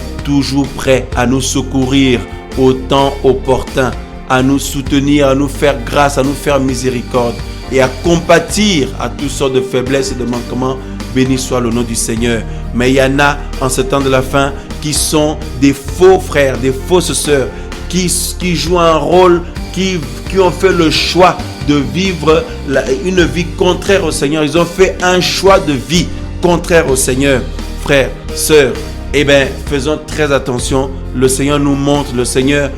à nous secourir au temps opportun, à nous soutenir, à nous faire grâce, à nous faire miséricorde et à compatir à toutes sortes de faiblesses et de manquements. Béni soit le nom du Seigneur. Mais il y en a en ce temps de la fin qui sont des faux frères, des fausses sœurs, qui jouent un rôle, qui ont fait le choix de vivre une vie contraire au Seigneur. Ils ont fait un choix de vie contraire au Seigneur. Frères, sœurs, eh bien, faisons très attention. Le Seigneur nous montre, le Seigneur,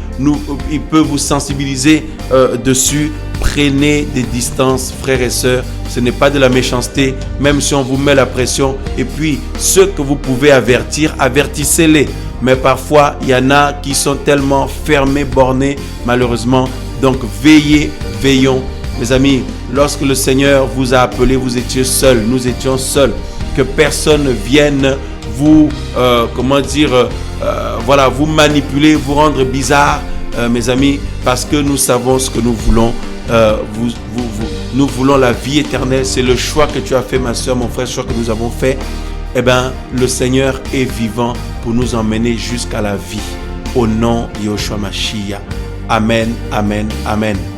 il peut vous sensibiliser dessus. Prenez des distances, frères et sœurs. Ce n'est pas de la méchanceté, même si on vous met la pression. Et puis, ceux que vous pouvez avertir, avertissez-les. Mais parfois, il y en a qui sont tellement fermés, bornés, malheureusement. Donc, veillons. Mes amis, lorsque le Seigneur vous a appelé, vous étiez seuls, nous étions seuls. Que personne ne vienne vous, vous manipuler, vous rendre bizarre, mes amis, parce que nous savons ce que nous voulons. Nous voulons la vie éternelle. C'est le choix que tu as fait, ma soeur, mon frère, le choix que nous avons fait. eh bien, le Seigneur est vivant pour nous emmener jusqu'à la vie. Au nom de Yeshua Mashiach. Amen, amen, amen.